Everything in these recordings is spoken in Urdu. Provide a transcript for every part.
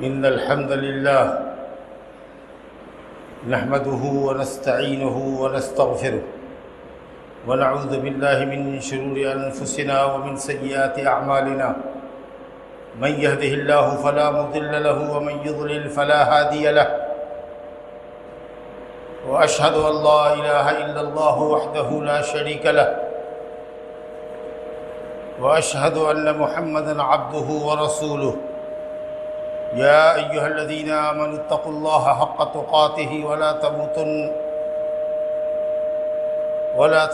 إن الحمد لله نحمده ونستعينه ونستغفره ونعوذ بالله من شرور أنفسنا ومن سيئات أعمالنا من يهده الله فلا مضل له ومن يضلل فلا هادي له وأشهد أن لا إله إلا الله وحده لا شريك له وأشهد أن محمدًا عبده ورسوله يا أيها الذين آمنوا اتقوا الله حق تقاته ولا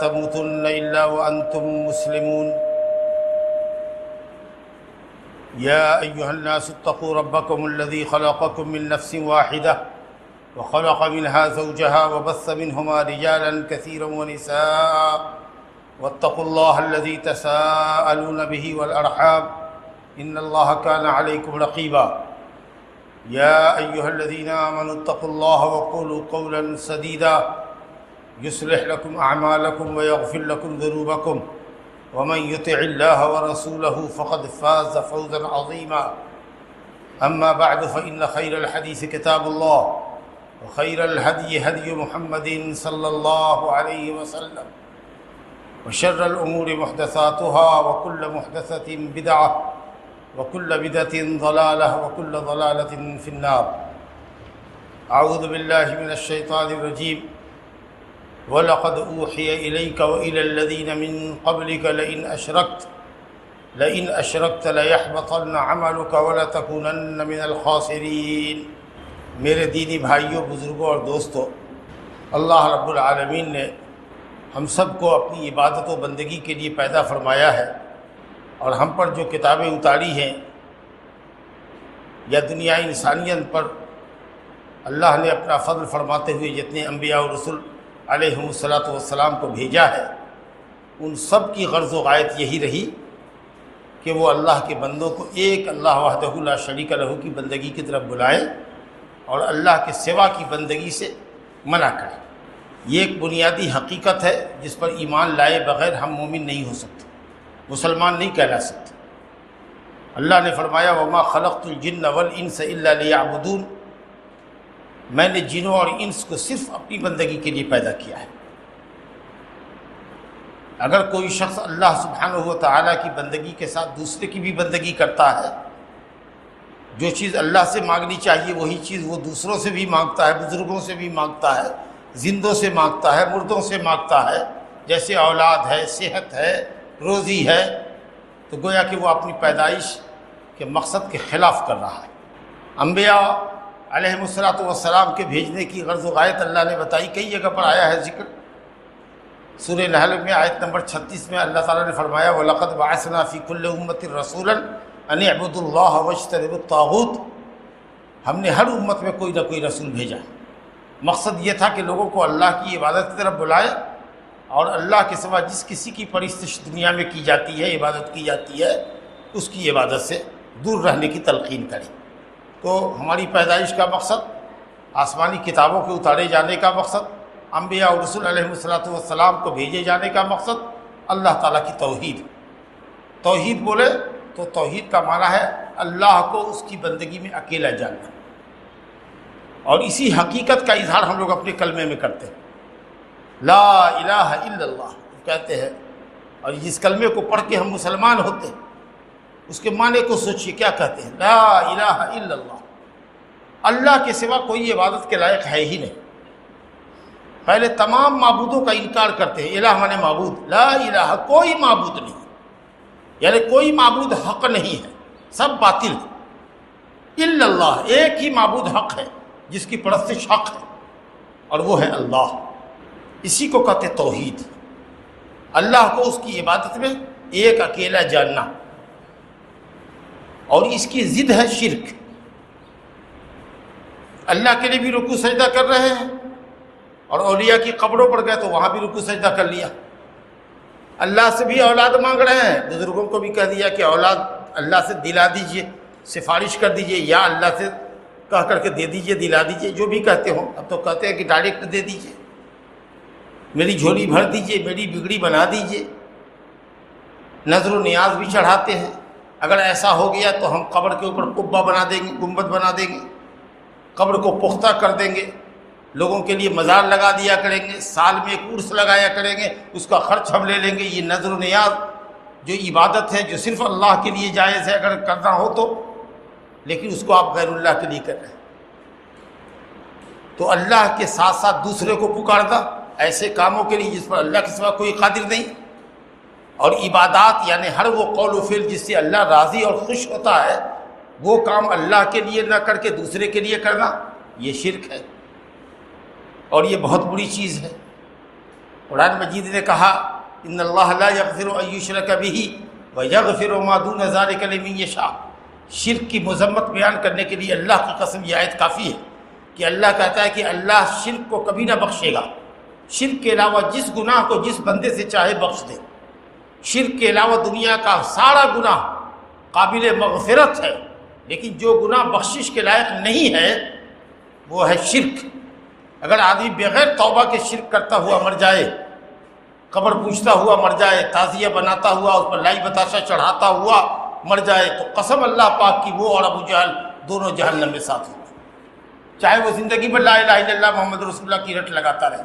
تموتن إلا وأنتم مسلمون يا أيها الناس اتقوا ربكم الذي خلقكم من نفس واحدة وخلق منها زوجها وبث منهما رجالا كثيرا ونساء واتقوا الله الذي تساءلون به والأرحام إن الله كان عليكم رقيبا يا أيها الذين آمنوا اتقوا الله وقولوا قولا سديدا يصلح لكم أعمالكم ويغفر لكم ذنوبكم ومن يطع الله ورسوله فقد فاز فوزا عظيما أما بعد فإن خير الحديث كتاب الله وخير الهدي هدي محمد صلى الله عليه وسلم وشر الأمور محدثاتها وكل محدثة بدعة وكل بدعة ضلالة وكل ضلالة في النار أعوذ بالله من الشيطان الرجيم ولقد أوحي إليك وإلى الذين من قبلك لئن أشركت ليحبطن عملك ولتكونن من الخاسرين۔ میرے دینی بھائیوں، بزرگوں اور دوستوں، اللہ رب العالمین نے ہم سب کو اپنی عبادت و بندگی کے لیے پیدا فرمایا ہے، اور ہم پر جو کتابیں اتاری ہیں یا دنیا انسانیت پر اللہ نے اپنا فضل فرماتے ہوئے جتنے انبیاء و رسول علیہم الصلاۃ والسلام کو بھیجا ہے، ان سب کی غرض و غایت یہی رہی کہ وہ اللہ کے بندوں کو ایک اللہ وحدہ لا شریک لہ کی بندگی کی طرف بلائیں اور اللہ کے سوا کی بندگی سے منع کریں۔ یہ ایک بنیادی حقیقت ہے جس پر ایمان لائے بغیر ہم مومن نہیں ہو سکتے، مسلمان نہیں کہلا سکتے۔ اللہ نے فرمایا وما خلقت الجن والانس الا لیعبدون، میں نے جنوں اور انس کو صرف اپنی بندگی کے لیے پیدا کیا ہے۔ اگر کوئی شخص اللہ سبحانہ و تعالیٰ کی بندگی کے ساتھ دوسرے کی بھی بندگی کرتا ہے، جو چیز اللہ سے مانگنی چاہیے وہی چیز وہ دوسروں سے بھی مانگتا ہے، بزرگوں سے بھی مانگتا ہے، زندوں سے مانگتا ہے، مردوں سے مانگتا ہے، جیسے اولاد ہے، صحت ہے، روزی ہے، تو گویا کہ وہ اپنی پیدائش کے مقصد کے خلاف کر رہا ہے۔ انبیاء علیہم الصلاۃ والسلام کے بھیجنے کی غرض و غایت اللہ نے بتائی، کئی جگہ پر آیا ہے ذکر۔ سورہ نحل میں آیت نمبر 36 میں اللہ تعالیٰ نے فرمایا وَلَقَدْ بَعَثْنَا فِي كُلِّ أُمَّةٍ رَسُولًا أَنِ اعْبُدُوا اللَّهَ وَاجْتَنِبُوا الطَّاغُوتَ، ہم نے ہر امت میں کوئی نہ کوئی رسول بھیجا، مقصد یہ تھا کہ لوگوں کو اللہ کی عبادت کی طرف بلائے اور اللہ کے سوا جس کسی کی پرستش دنیا میں کی جاتی ہے، عبادت کی جاتی ہے، اس کی عبادت سے دور رہنے کی تلقین کرے۔ تو ہماری پیدائش کا مقصد، آسمانی کتابوں کے اتارے جانے کا مقصد، انبیاء اور رسول علیہ الصلاۃ والسلام کو بھیجے جانے کا مقصد اللہ تعالیٰ کی توحید۔ توحید بولے تو توحید کا معنی ہے اللہ کو اس کی بندگی میں اکیلا جاننا، اور اسی حقیقت کا اظہار ہم لوگ اپنے کلمے میں کرتے ہیں، لا الہ الا اللہ کہتے ہیں، اور جس کلمے کو پڑھ کے ہم مسلمان ہوتے ہیں اس کے معنی کو سوچیے کیا کہتے ہیں، لا الہ الا اللہ، اللہ کے سوا کوئی عبادت کے لائق ہے ہی نہیں۔ پہلے تمام معبودوں کا انکار کرتے ہیں، الہ مانے معبود، لا الہ کوئی معبود نہیں، یعنی کوئی معبود حق نہیں ہے، سب باطل ہے، الا اللہ ایک ہی معبود حق ہے جس کی پرستش حق ہے، اور وہ ہے اللہ۔ اسی کو کہتے توحید، اللہ کو اس کی عبادت میں ایک اکیلا جاننا، اور اس کی ضد ہے شرک۔ اللہ کے لیے بھی رکوع سجدہ کر رہے ہیں، اور اولیاء کی قبروں پر گئے تو وہاں بھی رکوع سجدہ کر لیا۔ اللہ سے بھی اولاد مانگ رہے ہیں، بزرگوں کو بھی کہہ دیا کہ اولاد اللہ سے دلا دیجئے، سفارش کر دیجئے، یا اللہ سے کہہ کر کے دے دیجئے، دلا دیجئے، جو بھی کہتے ہوں۔ اب تو کہتے ہیں کہ ڈائریکٹ دے دیجئے، میری جھولی بھر دیجئے، میری بگڑی بنا دیجئے۔ نظر و نیاز بھی چڑھاتے ہیں، اگر ایسا ہو گیا تو ہم قبر کے اوپر قبہ بنا دیں گے، گنبد بنا دیں گے، قبر کو پختہ کر دیں گے، لوگوں کے لیے مزار لگا دیا کریں گے، سال میں ایک عرس لگایا کریں گے، اس کا خرچ ہم لے لیں گے۔ یہ نظر و نیاز جو عبادت ہے، جو صرف اللہ کے لیے جائز ہے اگر کرنا ہو تو، لیکن اس کو آپ غیر اللہ کے لیے کر رہے ہیں۔ تو اللہ کے ساتھ ساتھ دوسرے کو پکارنا ایسے کاموں کے لیے جس پر اللہ کے سوا کوئی قادر نہیں، اور عبادات یعنی ہر وہ قول و فعل جس سے اللہ راضی اور خوش ہوتا ہے، وہ کام اللہ کے لیے نہ کر کے دوسرے کے لیے کرنا، یہ شرک ہے، اور یہ بہت بری چیز ہے۔ قرآن مجید نے کہا ان اللہ لا یغفر ان یشرک بہ ویغفر ما دون ذلک لمن یشاء۔ شرک کی مذمت بیان کرنے کے لیے اللہ کی قسم یہ آیت کافی ہے کہ اللہ کہتا ہے کہ اللہ شرک کو کبھی نہ بخشے گا، شرک کے علاوہ جس گناہ کو جس بندے سے چاہے بخش دے۔ شرک کے علاوہ دنیا کا سارا گناہ قابل مغفرت ہے، لیکن جو گناہ بخشش کے لائق نہیں ہے وہ ہے شرک۔ اگر آدمی بغیر توبہ کے شرک کرتا ہوا مر جائے، قبر پوجتا ہوا مر جائے، تعزیہ بناتا ہوا، اس پر لائی بتاشا چڑھاتا ہوا مر جائے، تو قسم اللہ پاک کی وہ اور ابو جہل دونوں جہنم میں ساتھ ہوں، چاہے وہ زندگی بھر لا الہ الا اللہ محمد رسول اللہ کی رٹ لگاتا رہے،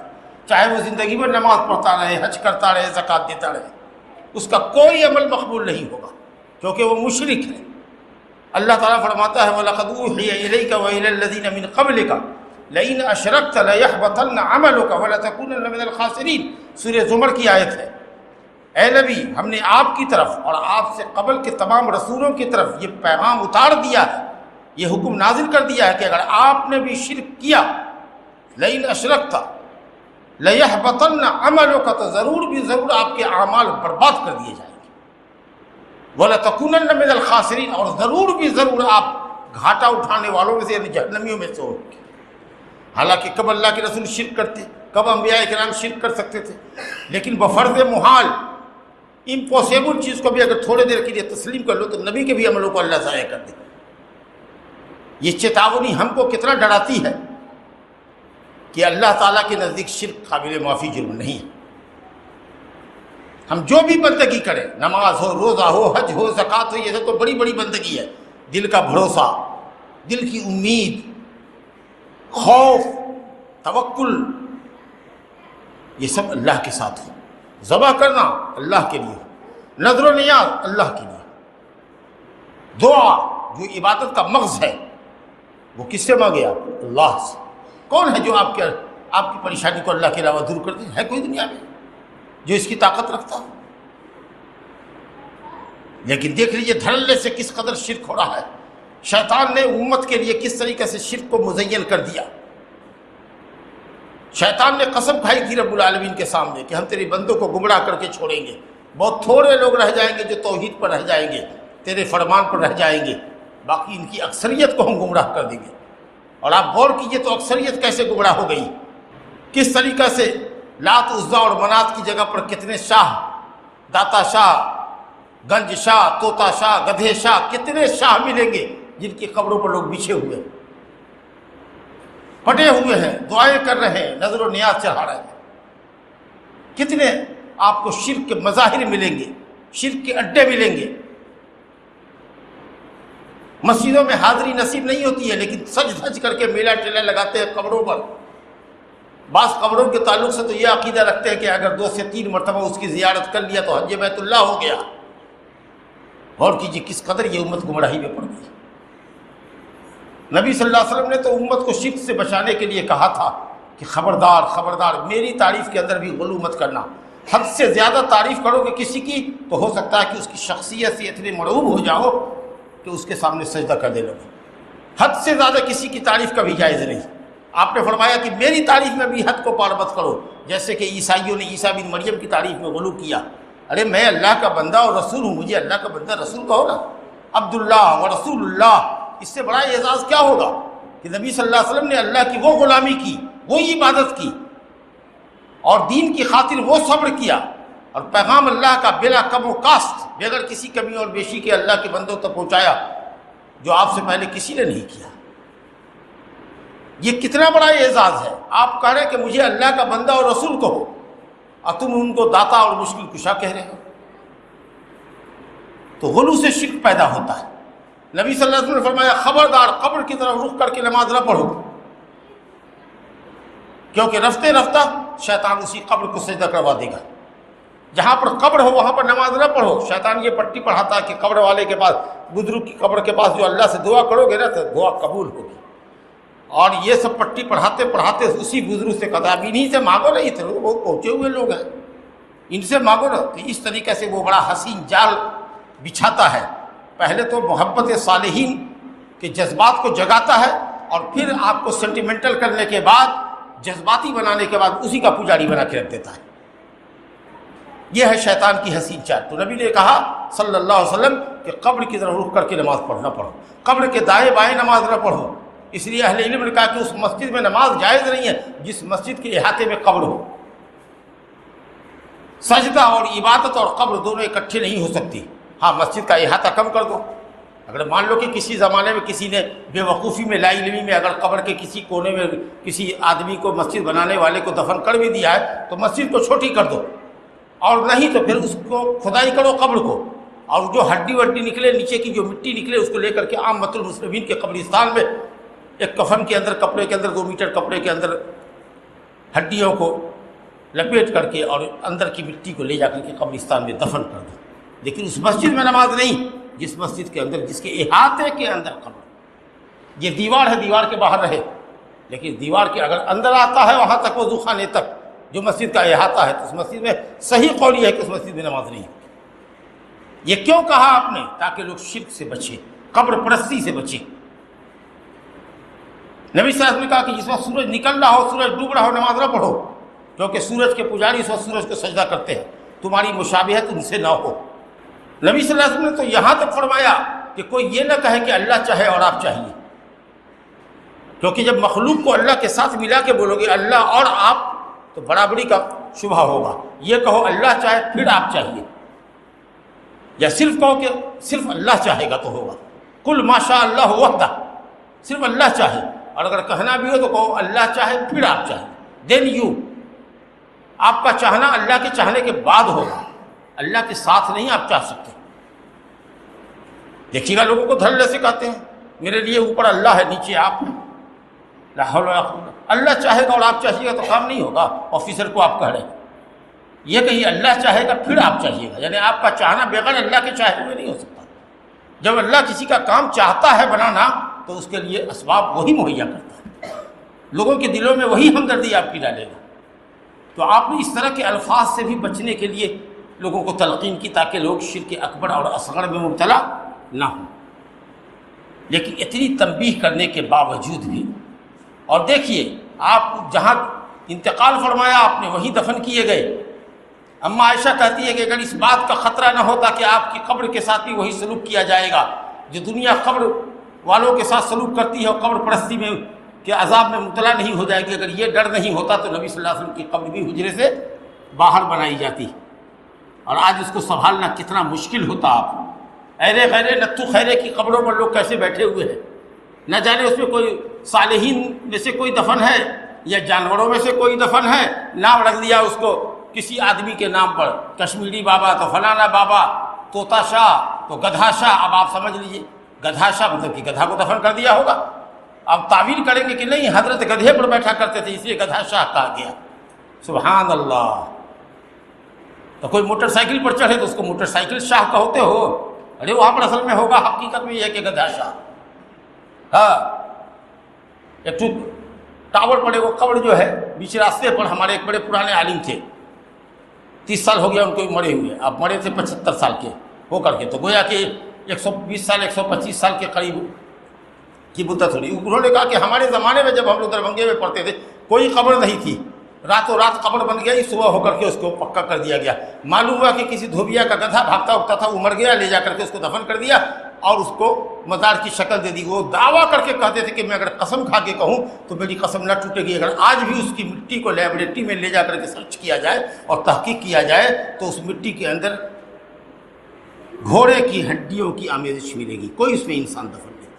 چاہے وہ زندگی بھر نماز پڑھتا رہے، حج کرتا رہے، زکوٰۃ دیتا رہے، اس کا کوئی عمل مقبول نہیں ہوگا، کیونکہ وہ مشرک ہے۔ اللہ تعالیٰ فرماتا ہے وَلَقَدْ أُوحِيَ إِلَيْكَ وَإِلَى الَّذِينَ مِنْ قَبْلِكَ لَئِنْ أَشْرَكْتَ لَيَحْبَطَنَّ عَمَلُكَ وَلَتَكُونَنَّ مِنَ الْخَاسِرِينَ۔ سورہ زمر کی آیت ہے۔ اے نبی، ہم نے آپ کی طرف اور آپ سے قبل کے تمام رسولوں کی طرف یہ پیغام اتار دیا ہے، یہ حکم نازل کر دیا ہے کہ اگر آپ نے بھی شرک کیا، لَئِنْ أَشْرَكْتَ لَيَحْبَطَنَّ عَمَلُكَ، تو ضرور بھی ضرور آپ کے اعمال برباد کر دیے جائیں گے، وَلَتَكُونَنَّ مِنَ الْخَاسِرِينَ، اور ضرور بھی ضرور آپ گھاٹا اٹھانے والوں میں سے یعنی جہنمیوں میں سے ہوں گے۔ حالانکہ کب اللہ کے رسول شرک کرتے، کب انبیاء کرام شرک کر سکتے تھے، لیکن بفرض محال امپاسبل چیز کو بھی اگر تھوڑے دیر کے لیے تسلیم کر لو تو نبی کے بھی عملوں کو اللہ ضائع کر دے۔ یہ چیتاونی ہم کو کتنا ڈراتی ہے کہ اللہ تعالیٰ کے نزدیک شرک قابل معافی جرم نہیں ہے۔ ہم جو بھی بندگی کریں، نماز ہو، روزہ ہو، حج ہو، زکوٰۃ ہو، یہ سب تو بڑی بڑی بندگی ہے۔ دل کا بھروسہ، دل کی امید، خوف، توکل، یہ سب اللہ کے ساتھ ہو۔ ذبح کرنا اللہ کے لیے ہو، نظر و نیاز اللہ کے لیے، دعا جو عبادت کا مغز ہے وہ کس سے مانگے آپ؟ اللہ سے۔ کون ہے جو آپ کی پریشانی کو اللہ کے علاوہ دور کر دے؟ ہے کوئی دنیا میں جو اس کی طاقت رکھتا ہو؟ لیکن دیکھ لیجئے دھڑلے سے کس قدر شرک ہو رہا ہے۔ شیطان نے امت کے لیے کس طریقے سے شرک کو مزین کر دیا۔ شیطان نے قسم کھائی تھی رب العالمین کے سامنے کہ ہم تیرے بندوں کو گمراہ کر کے چھوڑیں گے، بہت تھوڑے لوگ رہ جائیں گے جو توحید پر رہ جائیں گے، تیرے فرمان پر رہ جائیں گے، باقی ان کی اکثریت کو ہم گمراہ کر دیں گے۔ اور آپ غور کیجئے تو اکثریت کیسے گمراہ ہو گئی، کس طریقہ سے لات عزا اور منات کی جگہ پر کتنے شاہ، داتا شاہ، گنج شاہ، طوطا شاہ، گدھے شاہ، کتنے شاہ ملیں گے جن کی قبروں پر لوگ بچھے ہوئے ہیں، پٹے ہوئے ہیں، دعائیں کر رہے ہیں، نظر و نیاز چڑھا رہے ہیں۔ کتنے آپ کو شرک کے مظاہر ملیں گے، شرک کے اڈے ملیں گے۔ مسجدوں میں حاضری نصیب نہیں ہوتی ہے، لیکن سج دھج کر کے میلہ ٹھیلا لگاتے ہیں قبروں پر۔ بعض قبروں کے تعلق سے تو یہ عقیدہ رکھتے ہیں کہ اگر 2 سے 3 مرتبہ اس کی زیارت کر لیا تو حج بیت اللہ ہو گیا۔ غور کیجیے کس قدر یہ امت گمراہی میں پڑ گئی۔ نبی صلی اللہ علیہ وسلم نے تو امت کو شرک سے بچانے کے لیے کہا تھا کہ خبردار خبردار میری تعریف کے اندر بھی غلو مت کرنا۔ حد سے زیادہ تعریف کرو گے کسی کی تو ہو سکتا ہے کہ اس کی شخصیت سے اتنے مرعوب ہو جاؤ کہ اس کے سامنے سجدہ کر دے لگو۔ حد سے زیادہ کسی کی تعریف کا بھی جائز نہیں۔ آپ نے فرمایا کہ میری تعریف میں بھی حد کو پار مت کرو، جیسے کہ عیسائیوں نے عیسیٰ بن مریم کی تعریف میں غلو کیا۔ ارے میں اللہ کا بندہ اور رسول ہوں، مجھے اللہ کا بندہ رسول کہو نا، عبداللہ و رسول اللہ۔ اس سے بڑا اعزاز کیا ہوگا کہ نبی صلی اللہ علیہ وسلم نے اللہ کی وہ غلامی کی، وہی عبادت کی، اور دین کی خاطر وہ صبر کیا، اور پیغام اللہ کا بلا کم و کاست، بغیر کسی کمی اور بیشی کے اللہ کے بندوں تک پہنچایا، جو آپ سے پہلے کسی نے نہیں کیا۔ یہ کتنا بڑا اعزاز ہے۔ آپ کہہ رہے ہیں کہ مجھے اللہ کا بندہ اور رسول کہو، اور تم ان کو داتا اور مشکل کشا کہہ رہے ہو۔ تو غلو سے شرک پیدا ہوتا ہے۔ نبی صلی اللہ علیہ وسلم نے فرمایا خبردار قبر کی طرف رخ کر کے نماز نہ پڑھو، کیونکہ رفتے رفتہ شیطان اسی قبر کو سجدہ کروا دے گا۔ جہاں پر قبر ہو وہاں پر نماز نہ پڑھو۔ شیطان یہ پٹی پڑھاتا ہے کہ قبر والے کے پاس، بزرگ کی قبر کے پاس جو اللہ سے دعا کرو گے نا تو دعا قبول ہوگی، اور یہ سب پٹی پڑھاتے پڑھاتے اسی بزرگ سے کہتا اب انہیں سے مانگو نا، یہ تو بہت پہنچے ہوئے لوگ ہیں، ان سے مانگو نا۔ تو اس طریقے سے وہ بڑا حسین جال بچھاتا ہے، پہلے تو محبت صالحین کے جذبات کو جگاتا ہے، اور پھر آپ کو سینٹیمنٹل کرنے کے بعد، جذباتی بنانے کے بعد اسی کا پجاری بنا کے رکھ دیتا ہے۔ یہ ہے شیطان کی حسین چال۔ تو نبی نے کہا صلی اللہ علیہ وسلم کہ قبر کی طرف رخ کر کے نماز پڑھنا پڑھو، قبر کے دائیں بائیں نماز نہ پڑھو۔ اس لیے اہل علم نے کہا کہ اس مسجد میں نماز جائز نہیں ہے جس مسجد کے احاطے میں قبر ہو۔ سجدہ اور عبادت اور قبر دونوں اکٹھے نہیں ہو سکتی۔ ہاں مسجد کا احاطہ کم کر دو۔ اگر مان لو کہ کسی زمانے میں کسی نے بے وقوفی میں، لا علمی میں، اگر قبر کے کسی کونے میں کسی آدمی کو، مسجد بنانے والے کو دفن کر بھی دیا ہے تو مسجد کو چھوٹی کر دو، اور نہیں تو پھر اس کو کھدائی کرو قبر کو، اور جو ہڈی وڈی نکلے، نیچے کی جو مٹی نکلے، اس کو لے کر کے عامۃ المسلمین کے قبرستان میں ایک کفن کے اندر، کپڑے کے اندر، 2 میٹر کپڑے کے اندر ہڈیوں کو لپیٹ کر کے اور اندر کی مٹی کو لے جا کر کے قبرستان میں دفن کر دو۔ لیکن اس مسجد میں نماز نہیں جس مسجد کے اندر، جس کے احاطے کے اندر قبر۔ یہ دیوار ہے، دیوار کے باہر رہے، لیکن دیوار کے اگر اندر آتا ہے وہاں تک، وضو خانے تک جو مسجد کا احاطہ ہے، تو اس مسجد میں صحیح قول یہ ہے کہ اس مسجد میں نماز نہیں ہے۔ یہ کیوں کہا آپ نے؟ تاکہ لوگ شرک سے بچیں، قبر پرستی سے بچیں۔ نبی صلی اللہ علیہ وسلم نے کہا کہ جس وقت سورج نکل رہا ہو، سورج ڈوب رہا ہو، نماز نہ پڑھو، کیونکہ سورج کے پجاری اس وقت سورج کو سجدہ کرتے ہیں، تمہاری مشابہت ان سے نہ ہو۔ نبی صلی اللہ علیہ وسلم نے تو یہاں تک فرمایا کہ کوئی یہ نہ کہے کہ اللہ چاہے اور آپ چاہیے، کیونکہ جب مخلوق کو اللہ کے ساتھ ملا کے بولو گے اللہ اور آپ، تو برابری کا شبہ ہوگا۔ یہ کہو اللہ چاہے پھر آپ چاہیے، یا صرف کہو کہ صرف اللہ چاہے گا تو ہوگا۔ قل ما شاء اللہ وحدہ، صرف اللہ چاہے، اور اگر کہنا بھی ہو تو کہو اللہ چاہے پھر آپ چاہیے، دین یو، آپ کا چاہنا اللہ کے چاہنے کے بعد ہوگا، اللہ کے ساتھ نہیں آپ چاہ سکتے۔ دیکھیے گا لوگوں کو دھڑلے سے کہتے ہیں میرے لیے اوپر اللہ ہے، نیچے آپ ہیں، لا حول ولا قوت۔ اللہ چاہے گا اور آپ چاہیے گا تو کام نہیں ہوگا۔ آفیسر کو آپ کہہ رہے ہیں، یہ کہیے اللہ چاہے گا پھر آپ چاہیے گا، یعنی آپ کا چاہنا بغیر اللہ کے چاہے ہوئے نہیں ہو سکتا۔ جب اللہ کسی کا کام چاہتا ہے بنانا تو اس کے لیے اسباب وہی مہیا کرتا ہے، لوگوں کے دلوں میں وہی ہمدردی آپ کی ڈالے گا۔ تو آپ نے اس طرح کے الفاظ سے بھی بچنے کے لیے لوگوں کو تلقین کی تاکہ لوگ شرک اکبر اور اصغر میں مبتلا نہ ہوں۔ لیکن اتنی تنبیہ کرنے کے باوجود بھی، اور دیکھیے آپ جہاں انتقال فرمایا آپ نے وہیں دفن کیے گئے۔ اما عائشہ کہتی ہے کہ اگر اس بات کا خطرہ نہ ہوتا کہ آپ کی قبر کے ساتھ بھی وہی سلوک کیا جائے گا جو دنیا قبر والوں کے ساتھ سلوک کرتی ہے، اور قبر پرستی میں کہ عذاب میں مبتلا نہیں ہو جائے گی، اگر یہ ڈر نہیں ہوتا تو نبی صلی اللہ علیہ وسلم کی قبر بھی حجرے سے باہر بنائی جاتی، اور آج اس کو سنبھالنا کتنا مشکل ہوتا۔ آپ ایرے خیرے نتھو خیرے کی قبروں پر لوگ کیسے بیٹھے ہوئے ہیں، نہ جانے اس میں کوئی صالحین میں سے کوئی دفن ہے یا جانوروں میں سے کوئی دفن ہے، نام رکھ دیا اس کو کسی آدمی کے نام پر، کشمیری بابا تو فلانا بابا، طوطا شاہ تو گدھا شاہ۔ اب آپ سمجھ لیجئے گدھا شاہ مطلب کہ گدھا کو دفن کر دیا ہوگا۔ اب تعویل کریں گے کہ نہیں حضرت گدھے پر بیٹھا کرتے تھے اس لیے گدھا شاہ کہا گیا۔ سبحان اللہ۔ تو کوئی موٹر سائیکل پر چڑھے تو اس کو موٹر سائیکل شاہ کہتے ہو، ارے وہاں پر اصل میں ہوگا حقیقت میں یہ ہے کہ گدھا شاہ۔ ہاں ایک تو ٹاور پڑے، وہ قبر جو ہے بیچ راستے پر، ہمارے ایک بڑے پرانے عالم تھے، 30 سال ہو گیا ان کو مرے ہوئے، اب مرے تھے 75 سال کے ہو کر کے، تو گویا کہ 120 سال 125 سال کے قریب کی مدت ہو رہی۔ انہوں نے کہا کہ ہمارے زمانے میں جب ہم لوگ دربھنگے میں پڑھتے تھے کوئی قبر نہیں تھی، راتوں رات قبر بن گئی، صبح ہو کر کے اس کو پکا کر دیا گیا۔ معلوم ہوا کہ کسی دھوبیا کا گدھا بھاگتا اگتا تھا، وہ مر گیا، لے جا کر کے اس کو دفن کر دیا اور اس کو مزار کی شکل دے دی۔ وہ دعویٰ کر کے کہتے تھے کہ میں اگر قسم کھا کے کہوں تو میری قسم نہ ٹوٹے گی، اگر آج بھی اس کی مٹی کو لیبارٹری میں لے جا کر کے سرچ کیا جائے اور تحقیق کیا جائے تو اس مٹی کے اندر گھوڑے کی ہڈیوں کی آمیزش ملے گی، کوئی اس میں انسان دفن نہیں۔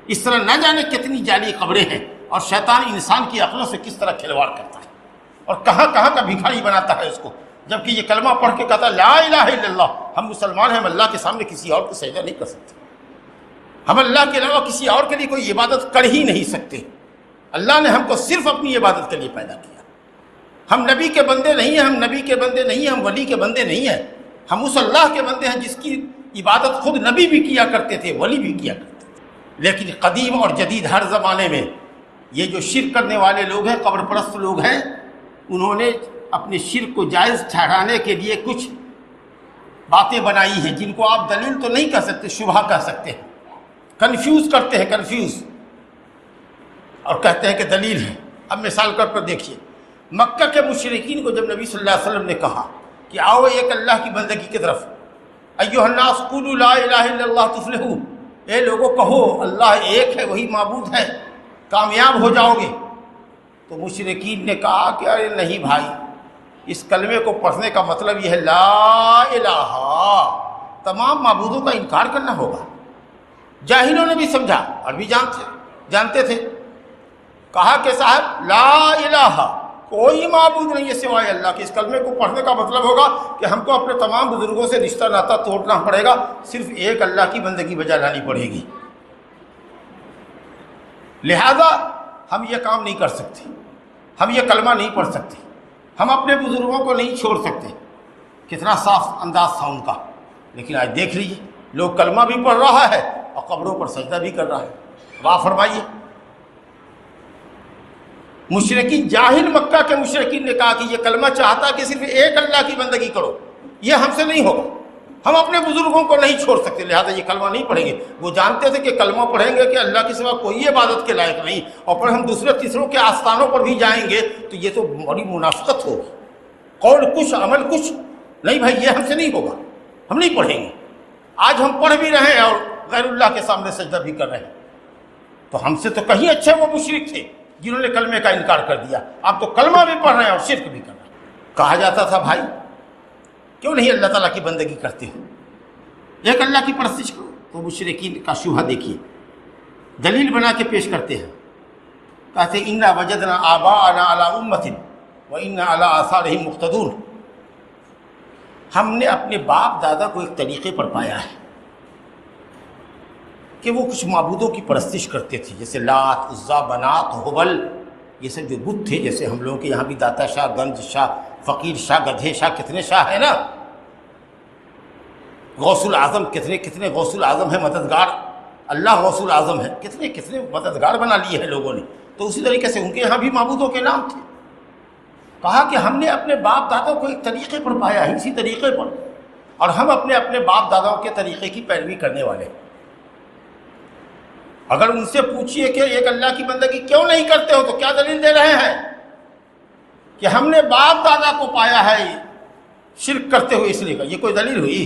اس طرح نہ جانے کتنی جعلی قبریں ہیں، اور شیطان انسان کی عقلوں سے کس طرح کھلواڑ کرتا ہے اور کہاں کہاں کا بھکاری بناتا ہے اس کو۔ جبکہ یہ کلمہ پڑھ کے کہتا لا الہ الا اللہ، ہم مسلمان ہیں، ہم اللہ کے سامنے کسی اور کو سجدہ نہیں کر سکتے، ہم اللہ کے علاوہ کسی اور کے لیے کوئی عبادت کر ہی نہیں سکتے۔ اللہ نے ہم کو صرف اپنی عبادت کے لیے پیدا کیا۔ ہم نبی کے بندے نہیں ہیں، ہم نبی کے بندے نہیں ہیں، ہم ولی کے بندے نہیں ہیں، ہم اس اللہ کے بندے ہیں جس کی عبادت خود نبی بھی کیا کرتے تھے، ولی بھی کیا کرتے تھے۔ لیکن قدیم اور جدید ہر زمانے میں یہ جو شرک کرنے والے لوگ ہیں، قبر پرست لوگ ہیں، انہوں نے اپنے شرک کو جائز ٹھہرانے کے لیے کچھ باتیں بنائی ہیں جن کو آپ دلیل تو نہیں کہہ سکتے، شبہہ کہہ سکتے ہیں، کنفیوز کرتے ہیں، کنفیوز، اور کہتے ہیں کہ دلیل ہے۔ اب مثال کے طور پر دیکھیے، مکہ کے مشرکین کو جب نبی صلی اللہ علیہ وسلم نے کہا کہ آؤ ایک اللہ کی بندگی کی طرف، ایھا الناس قولوا لا الہ الا اللہ تفلحوا، اے لوگوں کہو اللہ ایک ہے، وہی معبود ہے، کامیاب ہو جاؤ گے۔ تو مشرکین نے کہا کہ ارے نہیں بھائی، اس کلمے کو پڑھنے کا مطلب یہ ہے لا الہ، تمام معبودوں کا انکار کرنا ہوگا۔ جاہلوں نے بھی سمجھا، عربی جانتے تھے، کہا کہ صاحب لا الہ، کوئی معبود نہیں ہے سوائے اللہ کے، اس کلمے کو پڑھنے کا مطلب ہوگا کہ ہم کو اپنے تمام بزرگوں سے رشتہ ناتا توڑنا پڑے گا، صرف ایک اللہ کی بندگی بجا لانی پڑے گی، لہذا ہم یہ کام نہیں کر سکتے، ہم یہ کلمہ نہیں پڑھ سکتے، ہم اپنے بزرگوں کو نہیں چھوڑ سکتے۔ کتنا صاف انداز تھا ان کا، لیکن آج دیکھ لیجیے لوگ کلمہ بھی پڑھ رہا ہے اور قبروں پر سجدہ بھی کر رہا ہے۔ واہ فرمائیے، مشرکین، جاہل مکہ کے مشرکین نے کہا کہ یہ کلمہ چاہتا کہ صرف ایک اللہ کی بندگی کرو، یہ ہم سے نہیں ہوگا، ہم اپنے بزرگوں کو نہیں چھوڑ سکتے، لہذا یہ کلمہ نہیں پڑھیں گے۔ وہ جانتے تھے کہ کلمہ پڑھیں گے کہ اللہ کے سوا کوئی عبادت کے لائق نہیں، اور پھر ہم دوسرے تیسروں کے آستانوں پر بھی جائیں گے تو یہ تو بڑی منافقت ہوگی، قول کچھ عمل کچھ، نہیں بھائی یہ ہم سے نہیں ہوگا، ہم نہیں پڑھیں گے۔ آج ہم پڑھ بھی رہے ہیں اور غیر اللہ کے سامنے سجدہ بھی کر رہے ہیں، تو ہم سے تو کہیں اچھے وہ مشرک تھے جنہوں نے کلمے کا انکار کر دیا۔ آپ تو کلمہ بھی پڑھ رہے ہیں اور شرک بھی کر رہے ہیں۔ کہا جاتا تھا بھائی کیوں نہیں اللہ تعالیٰ کی بندگی کرتے ہو، ایک اللہ کی پرستش کرو۔ تو مشرکین کا شبہہ دیکھیے، دلیل بنا کے پیش کرتے ہیں، کہتے ہیں انا وجدنا آباءنا علی امۃ وانا علی آثارہم مقتدون، ہم نے اپنے باپ دادا کو ایک طریقے پر پایا ہے کہ وہ کچھ معبودوں کی پرستش کرتے تھے، جیسے لات، عزا، منات، ہبل، یہ سب جو بت تھے، جیسے ہم لوگوں کے یہاں بھی داتا شاہ، گنج شاہ، فقیر شاہ، گدھے شاہ، کتنے شاہ ہیں نا، غوث العظم، کتنے غوث العظم ہیں، مددگار، اللہ غوث العظم ہے، کتنے مددگار بنا لیے ہیں لوگوں نے۔ تو اسی طریقے سے ان کے یہاں بھی معبودوں کے نام تھے۔ کہا کہ ہم نے اپنے باپ دادا کو ایک طریقے پر پایا ہے، اسی طریقے پر، اور ہم اپنے باپ داداؤں کے طریقے کی پیروی کرنے والے ہیں۔ اگر ان سے پوچھئے کہ ایک اللہ کی بندگی کیوں نہیں کرتے ہو تو کیا دلیل دے رہے ہیں کہ ہم نے باپ دادا کو پایا ہے شرک کرتے ہوئے، اس لیے کا یہ کوئی دلیل ہوئی؟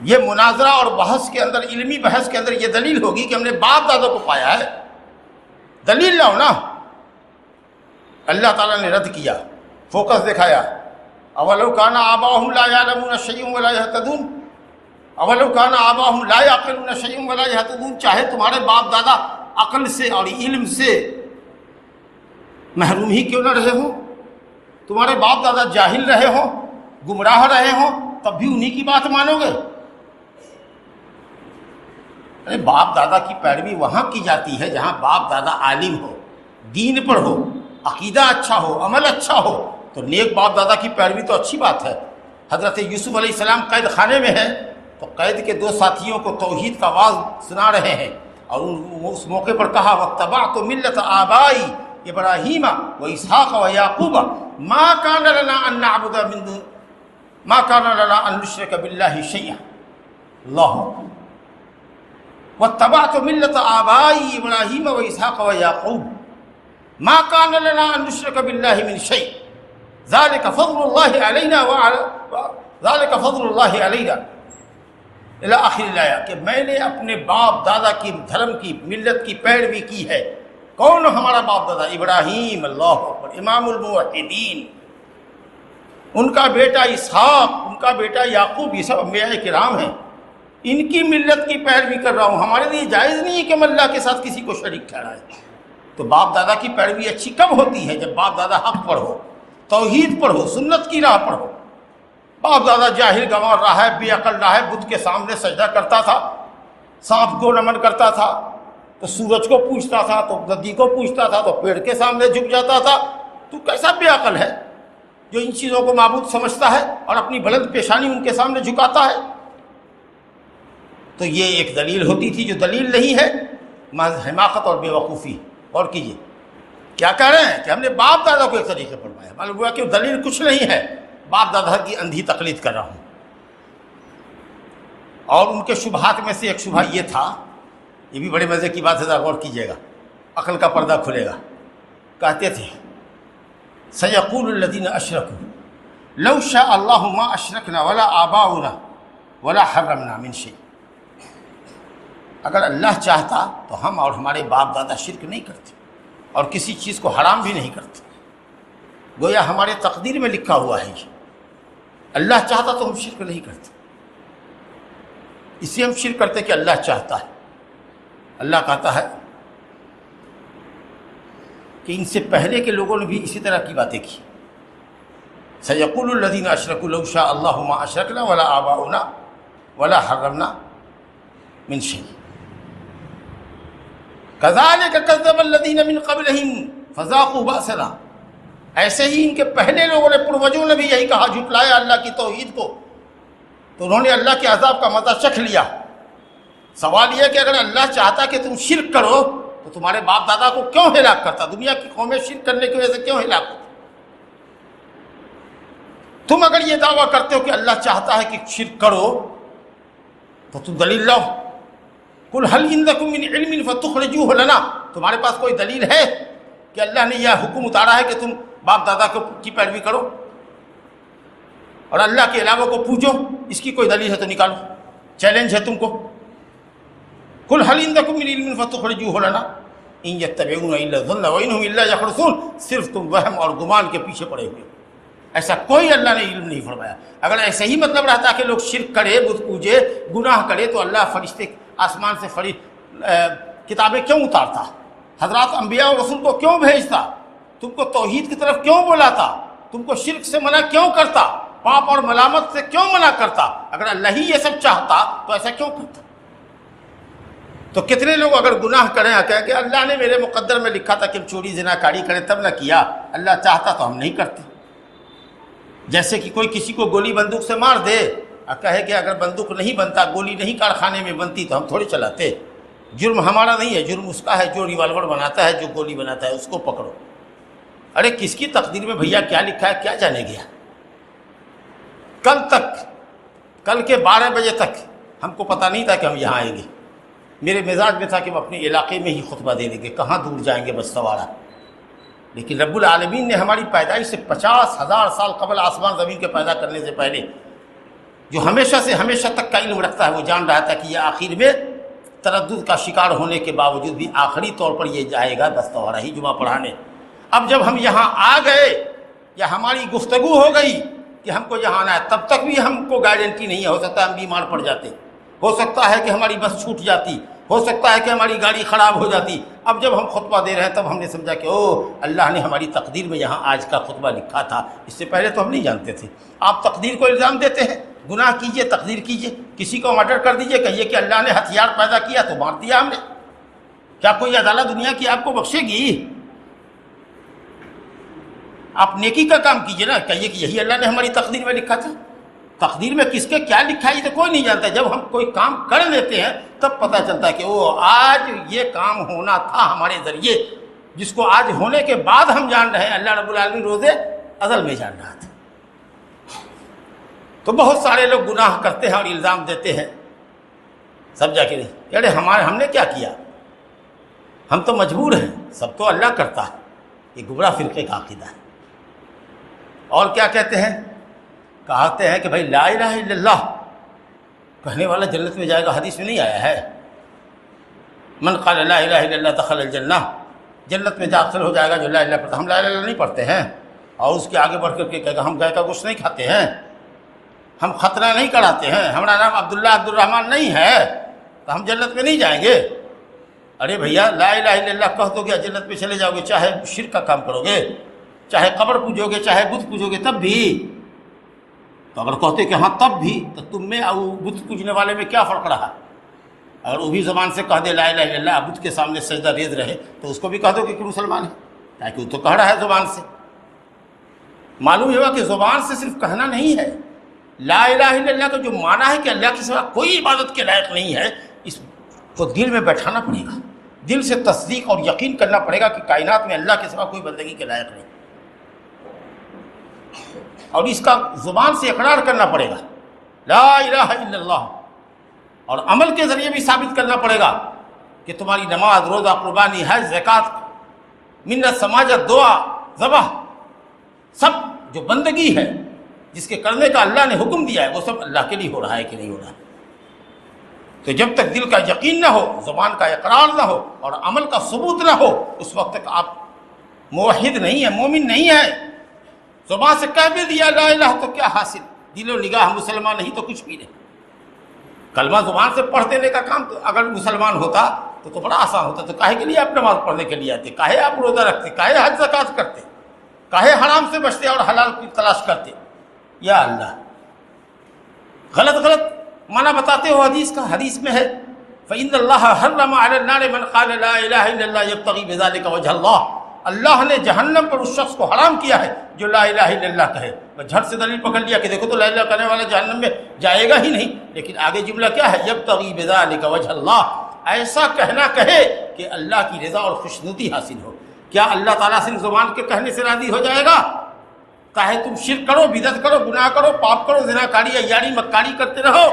یہ مناظرہ اور بحث کے اندر، علمی بحث کے اندر یہ دلیل ہوگی کہ ہم نے باپ دادا کو پایا ہے؟ دلیل لاؤ نا۔ اللہ تعالیٰ نے رد کیا، فوکس دکھایا، اولو کان آباؤہم لا یعلمون شیئا ولا یہتدون، اولو کان آباؤہم لا یعقلون شیئا ولا یہتدون، چاہے تمہارے باپ دادا عقل سے اور علم سے محروم ہی کیوں نہ رہے ہوں، تمہارے باپ دادا جاہل رہے ہوں، گمراہ رہے ہوں، تب بھی انہی کی بات مانو گے؟ ارے باپ دادا کی پیروی وہاں کی جاتی ہے جہاں باپ دادا عالم ہو، دین پر ہو، عقیدہ اچھا ہو، عمل اچھا ہو، تو نیک باپ دادا کی پیروی تو اچھی بات ہے۔ حضرت یوسف علیہ السلام قید خانے میں ہیں تو قید کے دو ساتھیوں کو توحید کا آواز سنا رہے ہیں، اور اس موقع پر کہا وَاتَّبَعْتُ مِلَّةَ آبَائِي ابراہیم واسحاق ویعقوب ما کان لنا ان نعبد من دون ما کان لنا ان نشرک باللہ شیئا، اللہ واتبعت ملۃ آبائی ابراہیم واسحاق ویعقوب ما کان لنا ان نشرک باللہ من شیء ذلک فضل اللہ علینا ذلک فضل اللہ علینا الی آخر الآیہ، کہ میں نے اپنے باپ دادا کی دھرم کی ملت کی پیروی کی ہے۔ کون ہمارا باپ دادا؟ ابراہیم، اللہ اکبر، امام الموحدین، ان کا بیٹا اسحاق، ان کا بیٹا یعقوب، یہ سب انبیاء کرام ہیں، ان کی ملت کی پیروی کر رہا ہوں۔ ہمارے لیے جائز نہیں ہے کہ ہم اللہ کے ساتھ کسی کو شریک ٹھہرائیں۔ تو باپ دادا کی پیروی اچھی کب ہوتی ہے؟ جب باپ دادا حق پر ہو، توحید پڑھو، سنت کی راہ پڑھو۔ باپ دادا جاہل گنوار رہا ہے، بے عقل رہا ہے، بت کے سامنے سجدہ کرتا تھا، سانپ کو نمن کرتا تھا، تو سورج کو پوجتا تھا، تو ندی کو پوجتا تھا، تو پیڑ کے سامنے جھک جاتا تھا۔ تو کیسا بے عقل ہے جو ان چیزوں کو معبود سمجھتا ہے اور اپنی بلند پیشانی ان کے سامنے جھکاتا ہے؟ تو یہ ایک دلیل ہوتی تھی جو دلیل نہیں ہے، محض حماقت اور بے وقوفی۔ اور کیجیے کیا کہہ رہے ہیں کہ ہم نے باپ دادا کو ایک طریقے پڑھوایا، معلوم ہوا کہ دلیل کچھ نہیں ہے، باپ دادا کی اندھی تقلید کر رہا ہوں۔ اور ان کے شبہات میں سے ایک شبہ یہ تھا، یہ بھی بڑے مزے کی بات ہے، ذرا غور کیجیے گا، عقل کا پردہ کھلے گا۔ کہتے تھے سیقول الذین اشرکوا لو شاء اللہ ما اشرکنا ولا آباؤنا ولا حرمنا من شیء۔ اگر اللہ چاہتا تو ہم اور ہمارے باپ دادا شرک نہیں کرتے اور کسی چیز کو حرام بھی نہیں کرتے، گویا ہمارے تقدیر میں لکھا ہوا ہے یہ، اللہ چاہتا تو ہم شرک نہیں کرتے، اس لیے ہم شرک کرتے کہ اللہ چاہتا ہے۔ اللہ کہتا ہے کہ ان سے پہلے کے لوگوں نے بھی اسی طرح کی باتیں کی۔ سیقول الذین اشرکوا لو شاء اللہ ما اشرکنا ولا آباؤنا ولا حرمنا من شیء کذالک کذب الذین من قبلہم فذاقوا بأسنا۔ ایسے ہی ان کے پہلے لوگوں نے، پروجوں نے بھی یہی کہا، جھٹلایا اللہ کی توحید کو، تو انہوں نے اللہ کے عذاب کا مزہ چکھ لیا۔ سوال یہ کہ اگر اللہ چاہتا کہ تم شرک کرو تو تمہارے باپ دادا کو کیوں ہلاک کرتا؟ دنیا کی قومیں شرک کرنے کی وجہ سے کیوں ہلاک ہوتی؟ تم اگر یہ دعویٰ کرتے ہو کہ اللہ چاہتا ہے کہ شرک کرو تو تم دلیل لاؤ۔ قل هل عندکم من علم فتخرجوه لنا، تمہارے پاس کوئی دلیل ہے کہ اللہ نے یہ حکم اتارا ہے کہ تم باپ دادا کی پیروی کرو اور اللہ کے علاوہ کو پوجو؟ اس کی کوئی دلیل ہے تو نکالو، چیلنج ہے تم کو۔ قل هل عندکم من علم فتخرجوه لنا ان يتبعون الا الظن وانهم الا يخرصون، صرف تم وہم اور گمان کے پیچھے پڑے ہوئے۔ ایسا کوئی اللہ نے علم نہیں فرمایا۔ اگر ایسا ہی مطلب رہتا کہ لوگ شرک کرے، بت پوجے، گناہ کرے، تو اللہ فرشتے آسمان سے کتابیں کیوں اتارتا؟ حضرات انبیاء اور رسول کو کیوں بھیجتا؟ تم کو توحید کی طرف کیوں بلاتا؟ تم کو شرک سے منع کیوں کرتا؟ پاپ اور ملامت سے کیوں منع کرتا؟ اگر اللہ ہی یہ سب چاہتا تو ایسا کیوں کرتا؟ تو کتنے لوگ اگر گناہ کریں کہیں کہ اللہ نے میرے مقدر میں لکھا تھا کہ ہم چوری زنا کاری کریں تب نہ کیا، اللہ چاہتا تو ہم نہیں کرتے۔ جیسے کہ کوئی کسی کو گولی بندوق سے مار دے اور کہے کہ اگر بندوق نہیں بنتا، گولی نہیں کارخانے میں بنتی تو ہم تھوڑی چلاتے۔ جرم ہمارا نہیں ہے، جرم اس کا ہے جو ریوالور بناتا ہے، جو گولی بناتا ہے، اس کو پکڑو۔ ارے کس کی تقدیر میں بھیا کیا لکھا ہے کیا جانے گیا؟ کل کے 12 بجے تک ہم کو پتہ نہیں تھا کہ ہم یہاں آئیں گے۔ میرے مزاج میں تھا کہ ہم اپنے علاقے میں ہی خطبہ دے دیں گے، کہاں دور جائیں گے بس سوارا۔ لیکن رب العالمین نے ہماری پیدائش سے 50,000 سال قبل آسمان زمین کے پیدا کرنے سے پہلے، جو ہمیشہ سے ہمیشہ تک کا علم رکھتا ہے، وہ جان رہا تھا کہ یہ آخر میں تردد کا شکار ہونے کے باوجود بھی آخری طور پر یہ جائے گا دستوارہ ہی جمعہ پڑھانے۔ اب جب ہم یہاں آ گئے یا ہماری گفتگو ہو گئی کہ ہم کو یہاں آنا ہے، تب تک بھی ہم کو گارنٹی نہیں ہے، ہو سکتا ہے ہم بیمار پڑ جاتے، ہو سکتا ہے کہ ہماری بس چھوٹ جاتی، ہو سکتا ہے کہ ہماری گاڑی خراب ہو جاتی۔ اب جب ہم خطبہ دے رہے ہیں تب ہم نے سمجھا کہ اللہ نے ہماری تقدیر میں یہاں آج کا خطبہ لکھا تھا، اس سے پہلے تو ہم نہیں جانتے تھے۔ آپ تقدیر کو الزام دیتے ہیں، گناہ کیجئے، تقدیر کیجئے، کسی کو مرڈر کر دیجئے، کہیے کہ اللہ نے ہتھیار پیدا کیا تو مار دیا ہم نے۔ کیا کوئی عدالت دنیا کی آپ کو بخشے گی؟ آپ نیکی کا کام کیجئے نا، کہیے کہ یہی اللہ نے ہماری تقدیر میں لکھا تھا۔ تقدیر میں کس کے کیا لکھا ہے یہ تو کوئی نہیں جانتا۔ جب ہم کوئی کام کر لیتے ہیں تب پتہ چلتا ہے کہ آج یہ کام ہونا تھا ہمارے ذریعے، جس کو آج ہونے کے بعد ہم جان رہے ہیں اللہ رب العالمین روزے ازل میں جان رہا تھا۔ تو بہت سارے لوگ گناہ کرتے ہیں اور الزام دیتے ہیں، سمجھا کہ نہیں؟ یعنی ہم نے کیا کیا؟ ہم تو مجبور ہیں، سب تو اللہ کرتا ہے۔ یہ گمراہ فرقے کا عقیدہ ہے۔ اور کیا کہتے ہیں؟ کہتے ہیں کہ بھائی لا الہ الا اللہ کہنے والا جنت میں جائے گا، حدیث میں نہیں آیا ہے؟ من قال لا الہ الا اللہ دخل الجنہ، جنت میں داخل ہو جائے گا جو لا الہ پڑھتا۔ ہم لا الہ الا اللہ نہیں پڑھتے ہیں اور اس کے آگے بڑھ کر کے کہے گا ہم گائے کا گوشت نہیں کھاتے ہیں، ہم ختنہ نہیں کراتے ہیں، ہمارا نام عبداللہ عبد الرحمن نہیں ہے، تو ہم جنت میں نہیں جائیں گے۔ ارے بھیا لا الہ الا اللہ کہہ دو گے جنت میں چلے جاؤ گے، چاہے شرک کا کام کرو گے۔ چاہے قبر پوجو گے چاہے بت پوجو گے تب بھی، تو اگر کہتے کہ ہاں تب بھی، تو تم میں اور بت پوجنے والے میں کیا فرق رہا؟ اگر وہ بھی زبان سے کہہ دے لا الہ الا اللہ، بت کے سامنے سجدہ ریز رہے، تو اس کو بھی کہہ دو کہ مسلمان ہے، تاکہ وہ تو کہہ رہا ہے زبان سے۔ معلوم ہوا کہ زبان سے صرف کہنا نہیں ہے، لا الہ الا اللہ کا جو معنی ہے کہ اللہ کے سوا کوئی عبادت کے لائق نہیں ہے، اس کو دل میں بیٹھانا پڑے گا، دل سے تصدیق اور یقین کرنا پڑے گا کہ کائنات میں اللہ کے سوا کوئی بندگی کے لائق نہیں، اور اس کا زبان سے اقرار کرنا پڑے گا لا الہ الا اللہ، اور عمل کے ذریعے بھی ثابت کرنا پڑے گا کہ تمہاری نماز، روزہ، قربانی، حج، زکوٰۃ، منت، سماجت، دعا، ذبح، سب جو بندگی ہے جس کے کرنے کا اللہ نے حکم دیا ہے، وہ سب اللہ کے لیے ہو رہا ہے کہ نہیں ہو رہا ہے۔ تو جب تک دل کا یقین نہ ہو، زبان کا اقرار نہ ہو اور عمل کا ثبوت نہ ہو، اس وقت تک آپ موحد نہیں ہیں، مومن نہیں ہیں۔ زبان سے کہہ بھی دیا لا الہ تو کیا حاصل، دل و نگاہ مسلمان نہیں تو کچھ بھی نہیں۔ کلمہ زبان سے پڑھ دینے کا کام تو اگر مسلمان ہوتا تو بڑا آسان ہوتا، تو کاہے کے لیے آپ نماز پڑھنے کے لیے آتے، کاہے آپ روزہ رکھتے، کاہے حج زکوٰۃ کرتے، کاہے حرام سے بچتے اور حلال کی تلاش کرتے؟ یا اللہ، غلط غلط معنی بتاتے ہو حدیث کا۔ حدیث میں ہے فَإِنَّ اللَّهَ حَرَّمَ عَلَى النَّارِ مَنْ قَالَ لَا إِلَهَ إِلَّا اللَّهُ يَبْتَغِي بِذَلِكَ وَجْهَ اللَّهِ، اللہ نے جہنم پر اس شخص کو حرام کیا ہے جو لا الہ الا اللہ کہے۔ میں جھٹ سے دلیل پکڑ لیا کہ دیکھو تو لا الہ کرنے والا جہنم میں جائے گا ہی نہیں، لیکن آگے جملہ کیا ہے؟ یبتغی بذلک وجہ اللہ، ایسا کہنا کہے کہ اللہ کی رضا اور خوشنودی حاصل ہو۔ کیا اللہ تعالیٰ صرف زبان کے کہنے سے راضی ہو جائے گا؟ چاہے تم شرک کرو، بدعت کرو، گناہ کرو، پاپ کرو، زنا کاری، عیاری، مکاری کرتے رہو،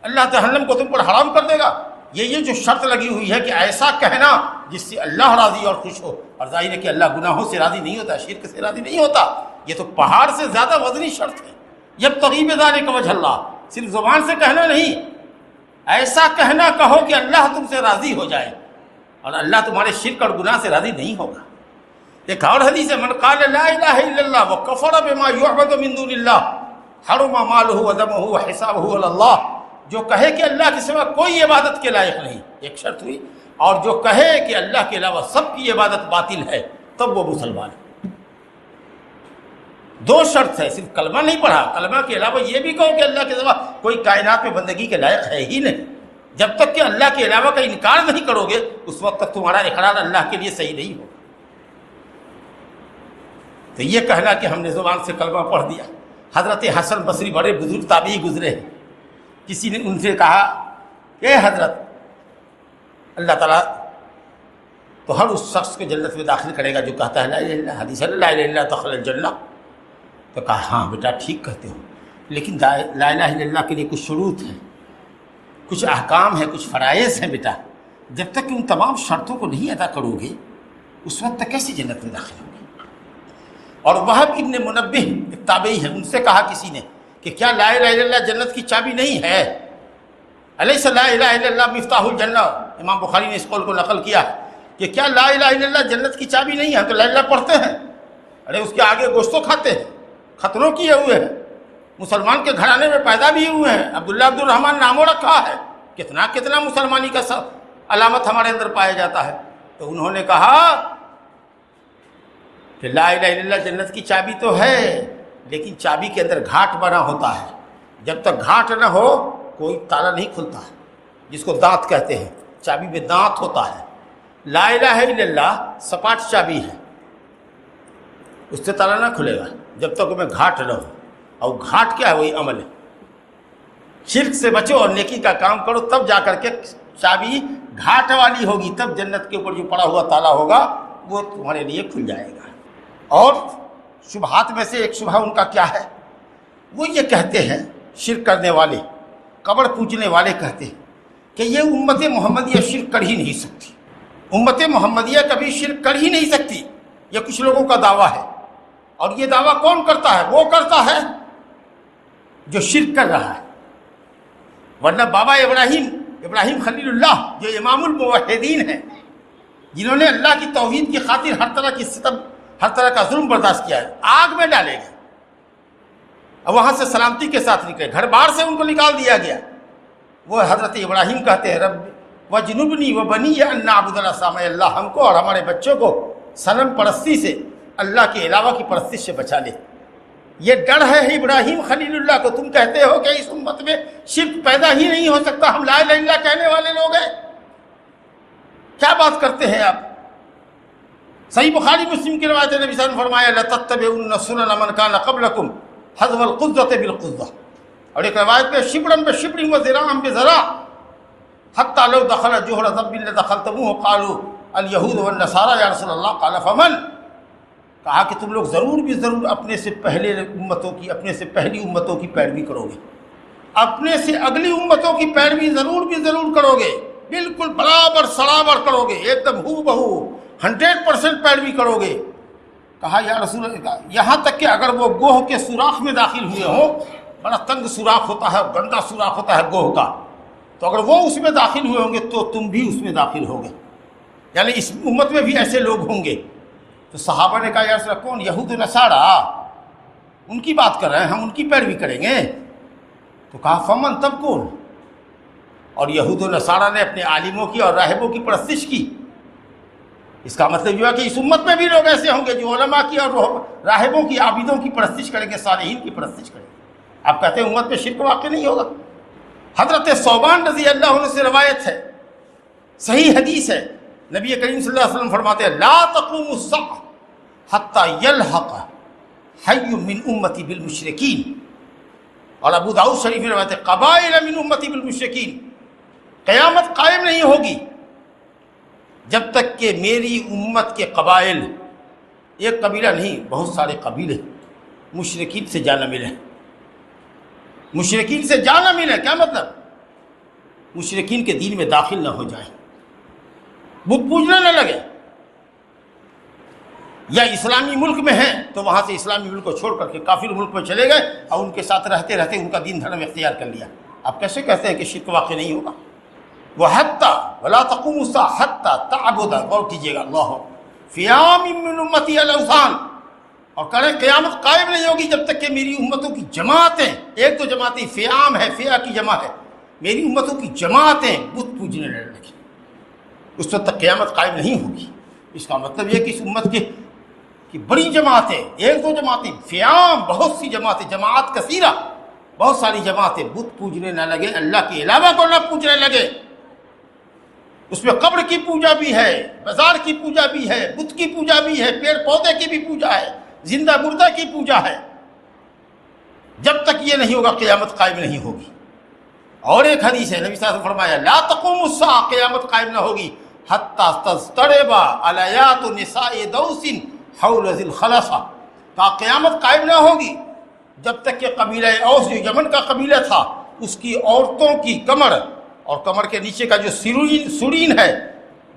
اللہ جہنم کو تم پر حرام کر دے گا۔ یہ جو شرط لگی ہوئی ہے کہ ایسا کہنا جس سے اللہ راضی اور خوش ہو، اور ظاہر ہے کہ اللہ گناہوں سے راضی نہیں ہوتا، شرک سے راضی نہیں ہوتا، یہ تو پہاڑ سے زیادہ وزنی شرط ہے۔ یبتغی بذلک وجہ اللہ، صرف زبان سے کہنا نہیں، ایسا کہنا کہو کہ اللہ تم سے راضی ہو جائے، اور اللہ تمہارے شرک اور گناہ سے راضی نہیں ہوگا۔ ایک اور حدیث ہے من قال لا الہ الا اللہ وکفر بما یعبد من دون اللہ حرم مالہ ودمہ وحسابہ علی اللہ، جو کہے کہ اللہ کے سوا کوئی عبادت کے لائق نہیں، ایک شرط ہوئی، اور جو کہے کہ اللہ کے علاوہ سب کی عبادت باطل ہے، تب وہ مسلمان ہے۔ دو شرط ہے، صرف کلمہ نہیں پڑھا، کلمہ کے علاوہ یہ بھی کہو کہ اللہ کے سوا کوئی کائنات میں بندگی کے لائق ہے ہی نہیں۔ جب تک کہ اللہ کے علاوہ کا انکار نہیں کرو گے، اس وقت تک تمہارا اقرار اللہ کے لیے صحیح نہیں ہوگا۔ تو یہ کہنا کہ ہم نے زبان سے کلمہ پڑھ دیا، حضرت حسن بصری بڑے بزرگ تابعی گزرے ہیں، کسی نے ان سے کہا کہ حضرت، اللہ تعالیٰ تو ہر اس شخص کو جنت میں داخل کرے گا جو کہتا ہے لا الہ الا اللہ، حدیث ہے لا الہ الا اللہ دخل الجنہ۔ تو کہا ہاں بیٹا ٹھیک کہتے ہو، لیکن لا الہ الا اللہ کے لیے کچھ شروط ہیں، کچھ احکام ہیں، کچھ فرائض ہیں بیٹا، جب تک کہ ان تمام شرطوں کو نہیں ادا کرو گے اس وقت تک کیسے جنت میں داخل ہوگے۔ اور وہب ابن منبہ ایک تابعی ہے، ان سے کہا کسی نے کہ کیا لا الہ الا اللہ جنت کی چابی نہیں ہے؟ الیس لا الہ الا اللہ مفتاح الجنہ، امام بخاری نے اس قول کو نقل کیا ہے کہ کیا لا الہ الا اللہ جنت کی چابی نہیں ہے؟ تو لا الہ پڑھتے ہیں، ارے اس کے آگے گوشتوں کھاتے ہیں، خطروں کیے ہوئے ہیں، مسلمان کے گھرانے میں پیدا بھی ہوئے ہیں، عبداللہ عبد الرحمن ناموں رکھا ہے، کتنا مسلمانی کا علامت ہمارے اندر پایا جاتا ہے۔ تو انہوں نے کہا کہ لا الہ الا اللہ جنت کی چابی تو ہے، لیکن چابی کے اندر گھاٹ بنا ہوتا ہے، جب تک گھاٹ نہ ہو کوئی تالا نہیں کھلتا ہے، جس کو دانت کہتے ہیں، چابی میں دانت ہوتا ہے۔ لا الہ الا اللہ سپاٹ چابی ہے، اس سے تالا نہ کھلے گا جب تک میں گھاٹ نہ ہو، اور گھاٹ کیا ہے؟ وہی عمل ہے۔ شرک سے بچو اور نیکی کا کام کرو، تب جا کر کے چابی گھاٹ والی ہوگی، تب جنت کے اوپر جو پڑا ہوا تالا ہوگا وہ تمہارے لیے کھل جائے گا۔ اور شبہات میں سے ایک شبہ ان کا کیا ہے؟ وہ یہ کہتے ہیں، شرک کرنے والے، قبر پوجنے والے کہتے ہیں کہ یہ امت محمدیہ شرک کر ہی نہیں سکتی، امت محمدیہ کبھی شرک کر ہی نہیں سکتی، یہ کچھ لوگوں کا دعویٰ ہے۔ اور یہ دعویٰ کون کرتا ہے؟ وہ کرتا ہے جو شرک کر رہا ہے، ورنہ بابا ابراہیم خلیل اللہ جو امام الموحدین ہیں، جنہوں نے اللہ کی توحید کی خاطر ہر طرح کی ستم، ہر طرح کا ظلم برداشت کیا ہے، آگ میں ڈالے گئے اور وہاں سے سلامتی کے ساتھ نکلے، گھر بار سے ان کو نکال دیا گیا۔ وہ حضرت ابراہیم کہتے ہیں رب وجنبنی وبنی ان نعبد الاصنام، اللہ ہم کو اور ہمارے بچوں کو صنم پرستی سے اللہ کے علاوہ کی پرستش سے بچا لے۔ یہ ڈر ہے ابراہیم خلیل اللہ کو۔ تم کہتے ہو کہ اس امت میں شرک پیدا ہی نہیں ہو سکتا، ہم لا الہ الا اللہ کہنے والے لوگ ہیں، کیا بات کرتے ہیں آپ؟ صحیح بخاری مسلم کی روایت ہے، نبی صلی اللہ علیہ وسلم فرمایا لَتَتَّبِعُنَّ سُنَنَ مَنْ كَانَ قَبْلَكُمْ حَذْوَ الْقُذَّةِ بِالْقُذَّةِ، اور ایک روایت میں شبرًا بشبر وذراعًا بذراع حتى لو دخل جحر ذب لدخلتموه قالوا اليهود والنصارى یا رسول اللہ قال فمن، کہا کہ تم لوگ ضرور بھی ضرور اپنے سے پہلے امتوں کی، اپنے سے پہلی امتوں کی پیروی کرو گے، اپنے سے اگلی امتوں کی پیروی ضرور بھی ضرور کرو گے، بالکل برابر سرابر کرو گے، ایک دم ہو بہو 100% پیروی کرو گے۔ کہا یا رسول اللہ، یہاں تک کہ اگر وہ گوہ کے سوراخ میں داخل ہوئے ہوں، بڑا تنگ سوراخ ہوتا ہے، گندا سوراخ ہوتا ہے گوہ کا، تو اگر وہ اس میں داخل ہوئے ہوں گے تو تم بھی اس میں داخل ہوگے، یعنی اس امت میں بھی ایسے لوگ ہوں گے۔ تو صحابہ نے کہا یا رسول اللہ کون؟ یہود و نصارہ، ان کی بات کر رہے ہیں، ہم ان کی پیروی کریں گے؟ تو کہا فمن، تب کون؟ اور یہود و نصارہ نے اپنے عالموں کی اور راہبوں کی پرستش کی۔ اس کا مطلب یہ ہے کہ اس امت میں بھی لوگ ایسے ہوں گے جو علماء کی اور راہبوں کی، عابدوں کی پرستش کریں گے، صالحین کی پرستش کریں گے۔ آپ کہتے ہیں امت میں شرک واقع نہیں ہوگا؟ حضرت ثوبان رضی اللہ عنہ سے روایت ہے، صحیح حدیث ہے، نبی کریم صلی اللہ علیہ وسلم فرماتے ہیں لا تقوم الساعة حتى يلحق حي من امتی بالمشرکین، اور ابو داؤد شریف میں روایت ہے قبائل من امتی بالمشرکین، قیامت قائم نہیں ہوگی جب تک کہ میری امت کے قبائل، ایک قبیلہ نہیں بہت سارے قبیلے، مشرکین سے جا نہ ملے۔ مشرکین سے جا نہ ملے کیا مطلب؟ مشرکین کے دین میں داخل نہ ہو جائیں، بت پوجنے نہ لگے، یا اسلامی ملک میں ہیں تو وہاں سے اسلامی ملک کو چھوڑ کر کے کافر ملک میں چلے گئے اور ان کے ساتھ رہتے رہتے ان کا دین دھرم اختیار کر لیا۔ آپ کیسے کہتے ہیں کہ شرک واقع نہیں ہوگا؟ وہ حتیٰ ولا تقوم الساعة حتیٰ تعبد، غور کیجیے گا، اللہ فیام من امتی الاوثان، اور کریں قیامت قائم نہیں ہوگی جب تک کہ میری امتوں کی جماعتیں، ایک تو جماعتیں فیام ہے، فیہ کی جمع ہے، میری امتوں کی جماعتیں بت پوجنے نہ لگیں، اس وقت تک قیامت قائم نہیں ہوگی۔ اس کا مطلب یہ کہ اس امت کی بڑی جماعتیں، ایک دو جماعتیں، فیام بہت سی جماعتیں، جماعت کثیرہ، بہت ساری جماعتیں بت پوجنے نہ لگے، اللہ کے علاوہ کو نہ پوجنے لگے۔ اس میں قبر کی پوجا بھی ہے، بازار کی پوجا بھی ہے، بت کی پوجا بھی ہے، پیڑ پودے کی بھی پوجا ہے، زندہ مردہ کی پوجا ہے۔ جب تک یہ نہیں ہوگا قیامت قائم نہیں ہوگی۔ اور ایک حدیث ہے، نبی صلی اللہ علیہ وسلم نے فرمایا لا تقوم الساعة، قیامت قائم نہ ہوگی حتیٰ تضطرب علیات نساء دوس حول ذی الخلصہ، کہ قیامت قائم نہ ہوگی جب تک کہ قبیلہ اوس جو یمن کا قبیلہ تھا اس کی عورتوں کی کمر اور کمر کے نیچے کا جو سرین ہے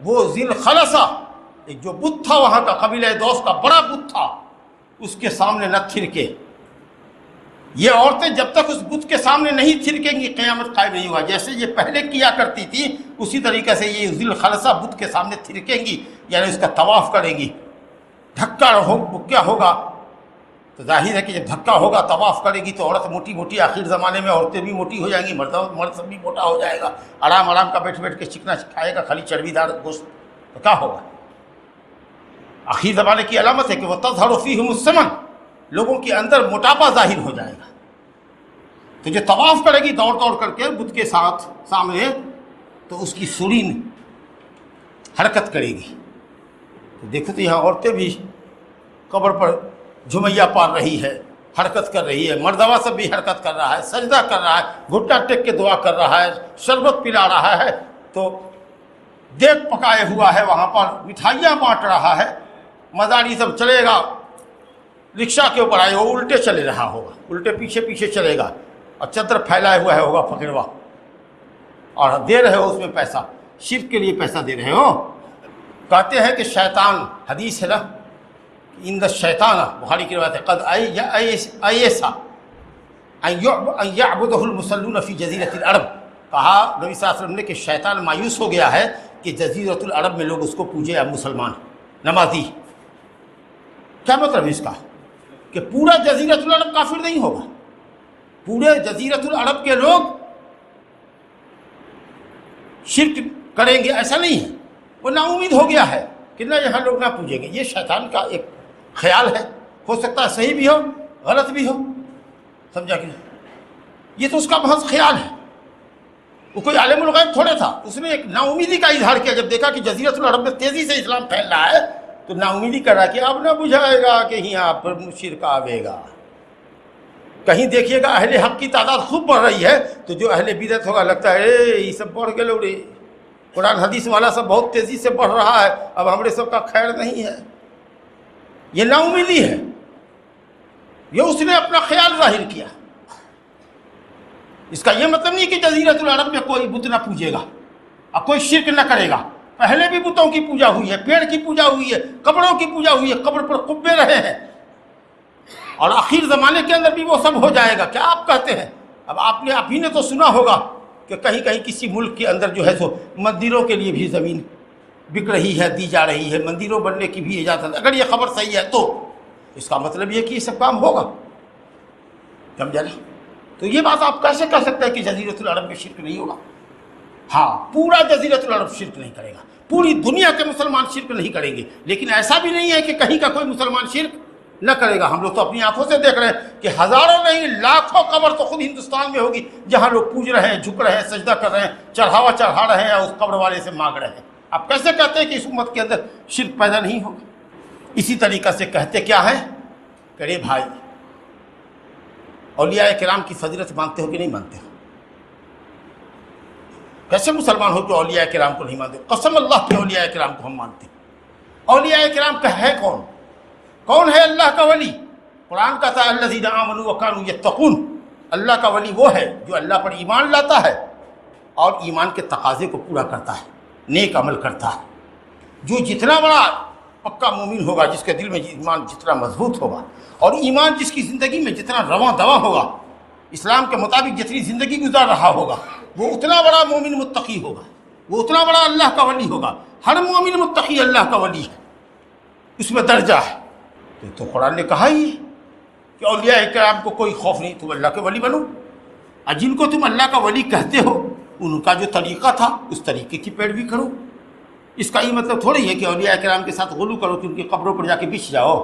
وہ ذی الخلصہ، ایک جو بت تھا وہاں کا قبیلہ دوس کا بڑا بت تھا، اس کے سامنے نہ تھرکے۔ یہ عورتیں جب تک اس بت کے سامنے نہیں تھرکیں گی قیامت قائم نہیں ہوگا۔ جیسے یہ پہلے کیا کرتی تھی اسی طریقے سے یہ ذی الخلصہ بت کے سامنے تھرکیں گی، یعنی اس کا طواف کریں گی۔ دھکا کیا ہوگا؟ تو ظاہر ہے کہ جب دھکا ہوگا طواف کرے گی تو عورت موٹی موٹی، آخر زمانے میں عورتیں بھی موٹی ہو جائیں گی، مرد سب بھی موٹا ہو جائے گا، آرام کا بیٹھ کے چکنا کھائے گا خالی چربی دار گوشت، تو کیا ہوگا؟ آخر زمانے کی علامت ہے کہ وہ تظہر فیہم السمن، لوگوں کے اندر موٹاپا ظاہر ہو جائے گا۔ تو جو طواف کرے گی دوڑ کر کے بت کے ساتھ سامنے، تو اس کی سرین حرکت کرے گی۔ تو دیکھو تو یہاں عورتیں بھی قبر پر جھمیا پار رہی ہے، حرکت کر رہی ہے، مردوا سب بھی حرکت کر رہا ہے، سجدہ کر رہا ہے، گھٹنا ٹیک کے دعا کر رہا ہے، شربت پلا رہا ہے، تو دیگ پکائے ہوا ہے، وہاں پر مٹھائیاں بانٹ رہا ہے، مزاری سب چلے گا، رکشہ کے اوپر آئے وہ الٹے چلے رہا ہوگا، الٹے پیچھے چلے گا، اور چادر پھیلائے ہوا ہے ہوگا فقیروا، اور دے رہے ہو اس میں پیسہ، شرک کے لیے پیسہ دے رہے ہو۔ کہتے ہیں کہ شیطان، حدیث ہے نا، ان الشیطان، بخاری کی روایت ہے قد ایسا ان یعبدہ المصلون فی جزیرۃ العرب، کہا نبی صلی اللہ علیہ وسلم نے کہ شیطان مایوس ہو گیا ہے کہ جزیرۃ العرب میں لوگ اس کو پوجے، اب مسلمان نمازی۔ کیا مطلب اس کا؟ کہ پورا جزیرۃ العرب کافر نہیں ہوگا، پورے جزیرۃ العرب کے لوگ شرک کریں گے ایسا نہیں ہے، وہ نا امید ہو گیا ہے کہ نہ یہاں لوگ نہ پوجیں گے۔ یہ شیطان کا ایک خیال ہے، ہو سکتا ہے صحیح بھی ہو غلط بھی ہو، سمجھا کہ یہ تو اس کا محض خیال ہے۔ وہ کوئی عالم الغیب تھوڑے تھا، اس نے ایک نا امیدی کا اظہار کیا جب دیکھا کہ جزیرۃ العرب میں تیزی سے اسلام پھیل رہا ہے، تو نا امیدی کر رہا کہ اب نہ بجھائے گا کہ یہاں پر شرک آوے گا۔ کہیں دیکھیے گا اہل حق کی تعداد خوب بڑھ رہی ہے تو جو اہل بدعت ہوگا لگتا ہے یہ سب بڑھ گئے لوڑے، قرآن حدیث والا سب بہت تیزی سے بڑھ رہا ہے، اب ہمارے سب کا خیر نہیں ہے۔ یہ نا امیدی ہے، یہ اس نے اپنا خیال ظاہر کیا۔ اس کا یہ مطلب نہیں کہ جزیرۃ العرب میں کوئی بت نہ پوجے گا اور کوئی شرک نہ کرے گا۔ پہلے بھی بتوں کی پوجا ہوئی ہے، پیڑ کی پوجا ہوئی ہے، قبروں کی پوجا ہوئی ہے، قبر پر قبے رہے ہیں، اور آخر زمانے کے اندر بھی وہ سب ہو جائے گا۔ کیا آپ کہتے ہیں؟ اب آپ نے ابھی نے تو سنا ہوگا کہ کہیں کہیں کسی ملک کے اندر جو ہے سو مندروں کے لیے بھی زمین بک رہی ہے، دی جا رہی ہے، مندروں بننے کی بھی اجازت۔ اگر یہ خبر صحیح ہے تو اس کا مطلب یہ کہ یہ سب کام ہوگا، سمجھا نا؟ تو یہ بات آپ کیسے کہہ سکتے ہیں کہ جزیرۃ العرب میں شرک نہیں ہوگا؟ ہاں، پورا جزیرۃ العرب شرک نہیں کرے گا، پوری دنیا کے مسلمان شرک نہیں کریں گے، لیکن ایسا بھی نہیں ہے کہ کہیں کا کوئی مسلمان شرک نہ کرے گا۔ ہم لوگ تو اپنی آنکھوں سے دیکھ رہے ہیں کہ ہزاروں نہیں لاکھوں قبر تو خود ہندوستان میں ہوگی جہاں لوگ پوج رہے ہیں، جھک رہے ہیں، سجدہ کر رہے ہیں، چڑھاوا چڑھا رہے ہیں اور اس قبر والے سے مانگ رہے ہیں۔ آپ کیسے کہتے ہیں کہ اس امت کے اندر شرک پیدا نہیں ہوگا؟ اسی طریقہ سے کہتے کیا ہے کہ ارے بھائی اولیاء کرام کی فضیلت مانتے ہو کہ نہیں مانتے ہو؟ کیسے مسلمان ہو کہ اولیاء کرام کو نہیں مانتے؟ قسم اللہ کے اولیاء کرام کو ہم مانتے ہیں۔ اولیاء کرام کا ہے کون؟ کون ہے اللہ کا ولی؟ قرآن کہتا ہے الذین آمنوا وکانوا یتقون، اللہ کا ولی وہ ہے جو اللہ پر ایمان لاتا ہے اور ایمان کے تقاضے کو پورا کرتا ہے، نیک عمل کرتا ہے۔ جو جتنا بڑا پکا مومن ہوگا، جس کے دل میں ایمان جتنا مضبوط ہوگا اور ایمان جس کی زندگی میں جتنا رواں دواں ہوگا، اسلام کے مطابق جتنی زندگی گزار رہا ہوگا، وہ اتنا بڑا مومن متقی ہوگا، وہ اتنا بڑا اللہ کا ولی ہوگا۔ ہر مومن متقی اللہ کا ولی ہے، اس میں درجہ ہے۔ تو قرآن نے کہا ہی کہ اولیاء کرام کو کوئی خوف نہیں، تم اللہ کے ولی بنو، اور جن کو تم اللہ کا ولی کہتے ہو ان کا جو طریقہ تھا اس طریقے کی پیروی کرو۔ اس کا یہ مطلب تھوڑی ہے کہ اولیاء کرام کے ساتھ غلو کرو کہ ان کی قبروں پر جا کے بچھ جاؤ،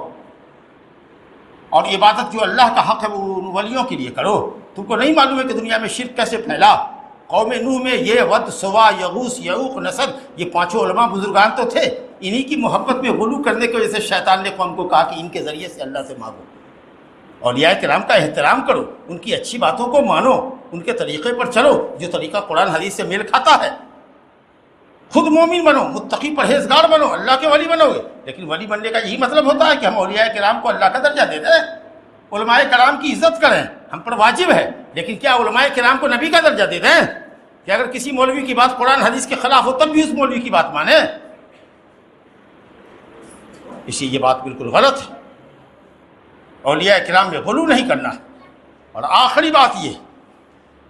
اور عبادت جو اللہ کا حق ہے وہ ان ولیوں کے لیے کرو۔ تم کو نہیں معلوم ہے کہ دنیا میں شرک کیسے پھیلا؟ قوم نوح میں یہ ود، سوا، یغوث، یعوق، نصر، یہ پانچوں علماء بزرگان تو تھے، انہی کی محبت میں غلو کرنے کی وجہ سے شیطان نے قوم کو کہا کہ ان کے ذریعے سے اللہ سے مانگو۔ اولیاء کرام کا احترام کرو، ان کی اچھی باتوں کو مانو، ان کے طریقے پر چلو جو طریقہ قرآن حدیث سے میل کھاتا ہے۔ خود مومن بنو، متقی پرہیزگار بنو، اللہ کے ولی بنو گے۔ لیکن ولی بننے کا یہی مطلب ہوتا ہے کہ ہم اولیاء کرام کو اللہ کا درجہ دے دیں، علماء کرام کی عزت کریں، ہم پر واجب ہے۔ لیکن کیا علماء کرام کو نبی کا درجہ دے دیں کہ اگر کسی مولوی کی بات قرآن حدیث کے خلاف ہو تب بھی اس مولوی کی بات مانیں؟ اسی یہ بات بالکل غلط ہے۔ اولیاء کرام میں غلو نہیں کرنا ہے۔ اور آخری بات یہ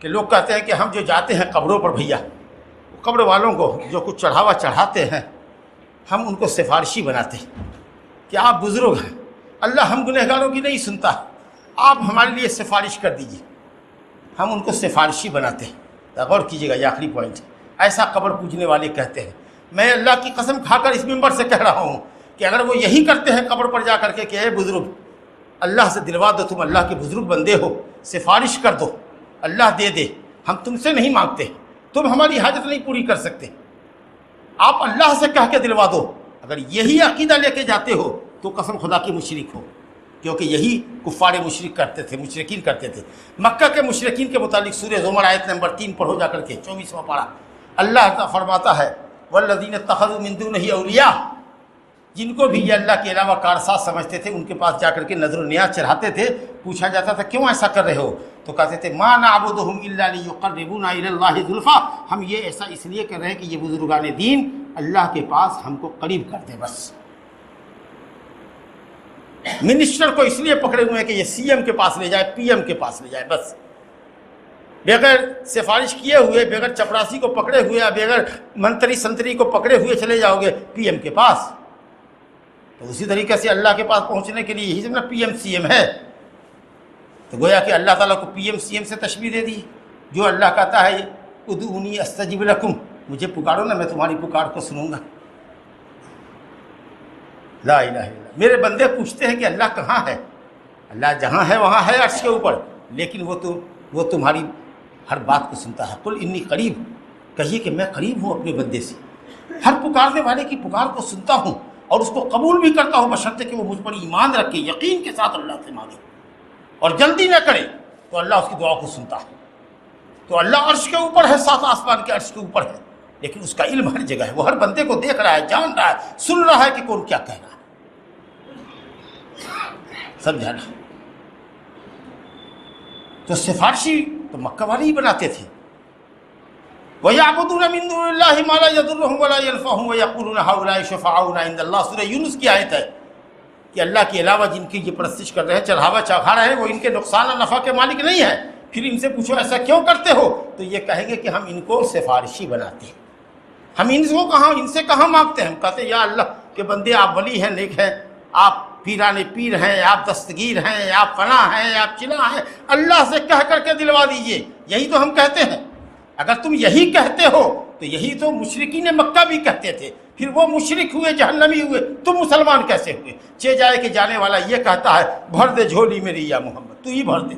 کہ لوگ کہتے ہیں کہ ہم جو جاتے ہیں قبروں پر، بھیا قبر والوں کو جو کچھ چڑھاوا چڑھاتے ہیں ہم ان کو سفارشی بناتے ہیں کہ آپ بزرگ ہیں، اللہ ہم گنہگاروں کی نہیں سنتا، آپ ہمارے لیے سفارش کر دیجیے۔ ہم ان کو سفارشی بناتے ہیں۔ غور کیجیے گا، یہ آخری پوائنٹ ہے۔ ایسا قبر پوجنے والے کہتے ہیں، میں اللہ کی قسم کھا کر اس منبر سے کہہ رہا ہوں کہ اگر وہ یہی کرتے ہیں قبر پر جا کر کے کہ اے بزرگ اللہ سے دلوا دو، تم اللہ کے بزرگ بندے ہو، سفارش کر دو، اللہ دے دے، ہم تم سے نہیں مانگتے، تم ہماری حاجت نہیں پوری کر سکتے، آپ اللہ سے کہہ کے دلوا دو۔ اگر یہی عقیدہ لے کے جاتے ہو تو قسم خدا کی مشرک ہو، کیونکہ یہی کفار مشرک کرتے تھے، مشرکین کرتے تھے۔ مکہ کے مشرکین کے متعلق سورہ زمر آیت نمبر 3 پڑھو جا کر کے، 24واں پارہ، اللہ فرماتا ہے والذین اتخذوا من دونہ اولیاء، جن کو بھی یہ اللہ کے علاوہ کارساز سمجھتے تھے ان کے پاس جا کر کے نذر و نیاز چڑھاتے تھے۔ پوچھا جاتا تھا کیوں ایسا کر رہے ہو؟ تو کہتے تھے ما نعبدہم الا لیقربونا الی اللہ زلفی، ہم یہ ایسا اس لیے کر رہے ہیں کہ یہ بزرگان دین اللہ کے پاس ہم کو قریب کر دے۔ بس منسٹر کو اس لیے پکڑے ہوئے ہیں کہ یہ سی ایم کے پاس لے جائے، پی ایم کے پاس لے جائے، بس بغیر سفارش کیے ہوئے، بغیر چپراسی کو پکڑے ہوئے، بغیر منتری سنتری کو پکڑے ہوئے چلے جاؤ گے پی ایم کے پاس۔ تو اسی طریقے سے اللہ کے پاس پہنچنے کے لیے یہی سب نا پی ایم سی ایم ہے۔ تو گویا کہ اللہ تعالیٰ کو پی ایم سی ایم سے تشبیہ دے دی۔ جو اللہ کہتا ہے ادعونی استجب لکم، مجھے پکارو نا میں تمہاری پکار کو سنوں گا۔ لا الہ الا اللہ۔ میرے بندے پوچھتے ہیں کہ اللہ کہاں ہے؟ اللہ جہاں ہے وہاں ہے، عرش کے اوپر، لیکن وہ تمہاری ہر بات کو سنتا ہے۔ قل انی قریب، کہیے کہ میں قریب ہوں اپنے بندے سے، ہر پکارنے والے کی پکار کو سنتا ہوں اور اس کو قبول بھی کرتا ہوں، بشرطے کہ وہ مجھ پر ایمان رکھے، یقین کے ساتھ اللہ سے مانگے اور جلدی نہ کرے، تو اللہ اس کی دعا کو سنتا ہے۔ تو اللہ عرش کے اوپر ہے، سات آسمان کے عرش کے اوپر ہے، لیکن اس کا علم ہر جگہ ہے، وہ ہر بندے کو دیکھ رہا ہے، جان رہا ہے، سن رہا ہے کہ کون کیا کہہ رہا ہے، سمجھا نا؟ تو سفارشی تو مکہ والے ہی بناتے تھے۔ وَيَعْبُدُونَ مِن دُونِ اللَّهِ مَا لَا يَضُرُّهُمْ وَلَا يَنفَعُهُمْ وَيَقُولُونَ هَؤُلَاءِ شُفَعَاؤُنَا عِندَ اللَّهِ، سورہ یونس کی آیت ہے کہ اللہ کے علاوہ جن کی یہ پرستش کر رہے ہیں، چڑھاوا چاکھا رہے ہیں، وہ ان کے نقصان اور نفع کے مالک نہیں ہے۔ پھر ان سے پوچھو ایسا کیوں کرتے ہو؟ تو یہ کہیں گے کہ ہم ان کو سفارشی بناتے ہیں، ہم ان سے کہاں مانگتے ہیں؟ ہم کہتے ہیں یا اللہ کے بندے، آپ ولی ہیں، نیک ہیں، آپ پیران پیر ہیں، آپ دستگیر ہیں، آپ فلاں ہیں، آپ چلا ہیں، اللہ سے کہہ کر کے دلوا دیجئے، یہی تو ہم کہتے ہیں۔ اگر تم یہی کہتے ہو تو یہی تو مشرکین مکہ بھی کہتے تھے، پھر وہ مشرک ہوئے، جہنمی ہوئے، تم مسلمان کیسے ہوئے؟ چے جائے کہ جانے والا یہ کہتا ہے بھر دے جھولی میری یا محمد، تو ہی بھر دے،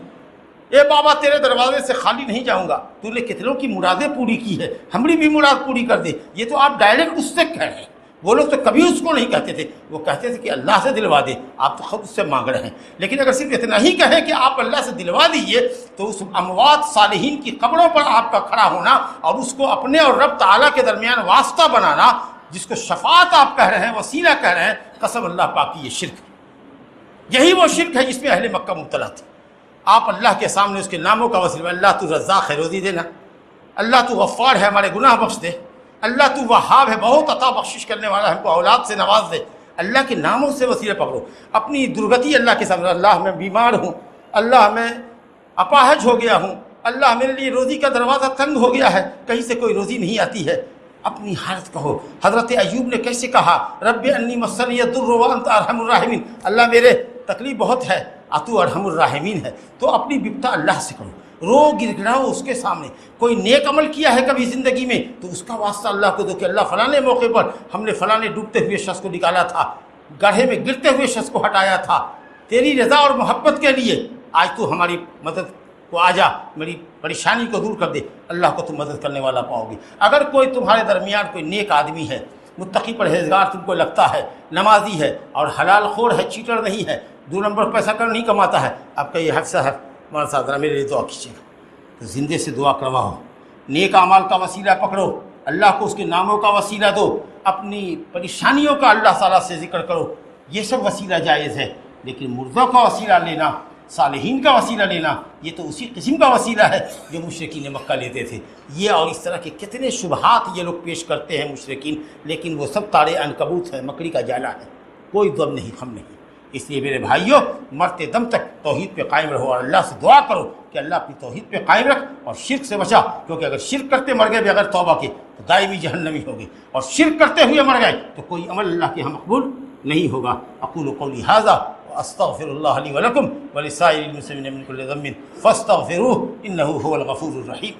اے بابا تیرے دروازے سے خالی نہیں جاؤں گا، تو نے کتنوں کی مرادیں پوری کی ہے، ہماری بھی مراد پوری کر دے۔ یہ تو آپ ڈائریکٹ اس سے کہہ رہے ہیں، وہ لوگ تو کبھی اس کو نہیں کہتے تھے، وہ کہتے تھے کہ اللہ سے دلوا دے، آپ تو خود اس سے مانگ رہے ہیں۔ لیکن اگر صرف اتنا ہی کہیں کہ آپ اللہ سے دلوا دیجئے، تو اس اموات صالحین کی قبروں پر آپ کا کھڑا ہونا اور اس کو اپنے اور رب تعالیٰ کے درمیان واسطہ بنانا، جس کو شفاعت آپ کہہ رہے ہیں، وسیلہ کہہ رہے ہیں، قسم اللہ پاک کی یہ شرک ہے۔ یہی وہ شرک ہے جس میں اہل مکہ مبتلا تھے۔ آپ اللہ کے سامنے اس کے ناموں کا وسیلہ، اللہ تو رزاق ہے، روزی دینا، اللہ تو غفار ہے، ہمارے گناہ بخش دے، اللہ تو وہاب ہے، بہت عطا بخشش کرنے والا ہے، ہم کو اولاد سے نواز دے، اللہ کے ناموں سے وسیلہ پکڑو۔ اپنی درگتی اللہ کے سامنے، اللہ میں بیمار ہوں، اللہ میں اپاہج ہو گیا ہوں، اللہ میرے لیے روزی کا دروازہ تنگ ہو گیا ہے، کہیں سے کوئی روزی نہیں آتی ہے، اپنی حالت کہو۔ حضرت ایوب نے کیسے کہا، رب انی مسنی الضر وانت ارحم الراحمین، اللہ میرے تکلیف بہت ہے، تو ارحم الراحمین ہے۔ تو اپنی بپتا اللہ سے کرو، رو گر گراؤ اس کے سامنے۔ کوئی نیک عمل کیا ہے کبھی زندگی میں تو اس کا واسطہ اللہ کو دو کہ اللہ فلانے موقع پر ہم نے فلانے ڈوبتے ہوئے شخص کو نکالا تھا، گڑھے میں گرتے ہوئے شخص کو ہٹایا تھا، تیری رضا اور محبت کے لیے آج تو ہماری مدد کو آ جا، میری پریشانی کو دور کر دے، اللہ کو تم مدد کرنے والا پاؤ گے۔ اگر کوئی تمہارے درمیان کوئی نیک آدمی ہے، متقی پرہیزگار تم کو لگتا ہے، نمازی ہے اور حلال خور ہے، چیٹر نہیں ہے، 2 نمبر پیسہ کر نہیں کماتا ہے، آپ کا یہ حفصہ ہے، ہمارے ساتھ ذرا میرے لیے دعا کیجیے گا، تو زندے سے دعا کرواؤ، نیک اعمال کا وسیلہ پکڑو، اللہ کو اس کے ناموں کا وسیلہ دو، اپنی پریشانیوں کا اللہ تعالیٰ سے ذکر کرو، یہ سب وسیلہ جائز ہے۔ لیکن مردوں کا وسیلہ لینا، صالحین کا وسیلہ لینا، یہ تو اسی قسم کا وسیلہ ہے جو مشرکین مکہ لیتے تھے۔ یہ اور اس طرح کے کتنے شبہات یہ لوگ پیش کرتے ہیں مشرکین، لیکن وہ سب تاڑے عنکبوت ہے، مکڑی کا جالا ہے، کوئی دم نہیں، ہم نہیں۔ اس لیے میرے بھائیوں، مرتے دم تک توحید پہ قائم رہو اور اللہ سے دعا کرو کہ اللہ اپنی توحید پہ قائم رکھ اور شرک سے بچا، کیونکہ اگر شرک کرتے مر گئے بغیر توبہ کے تو دائمی جہنمی ہوگی، اور شرک کرتے ہوئے مر گئے تو کوئی عمل اللہ کے ہاں مقبول نہیں ہوگا۔ اقول قولی ھذا واستغفر اللہ لی ولکم ولسائر المسلمین من کل ذنب فاستغفروہ انہ ھو الغفور الرحیم۔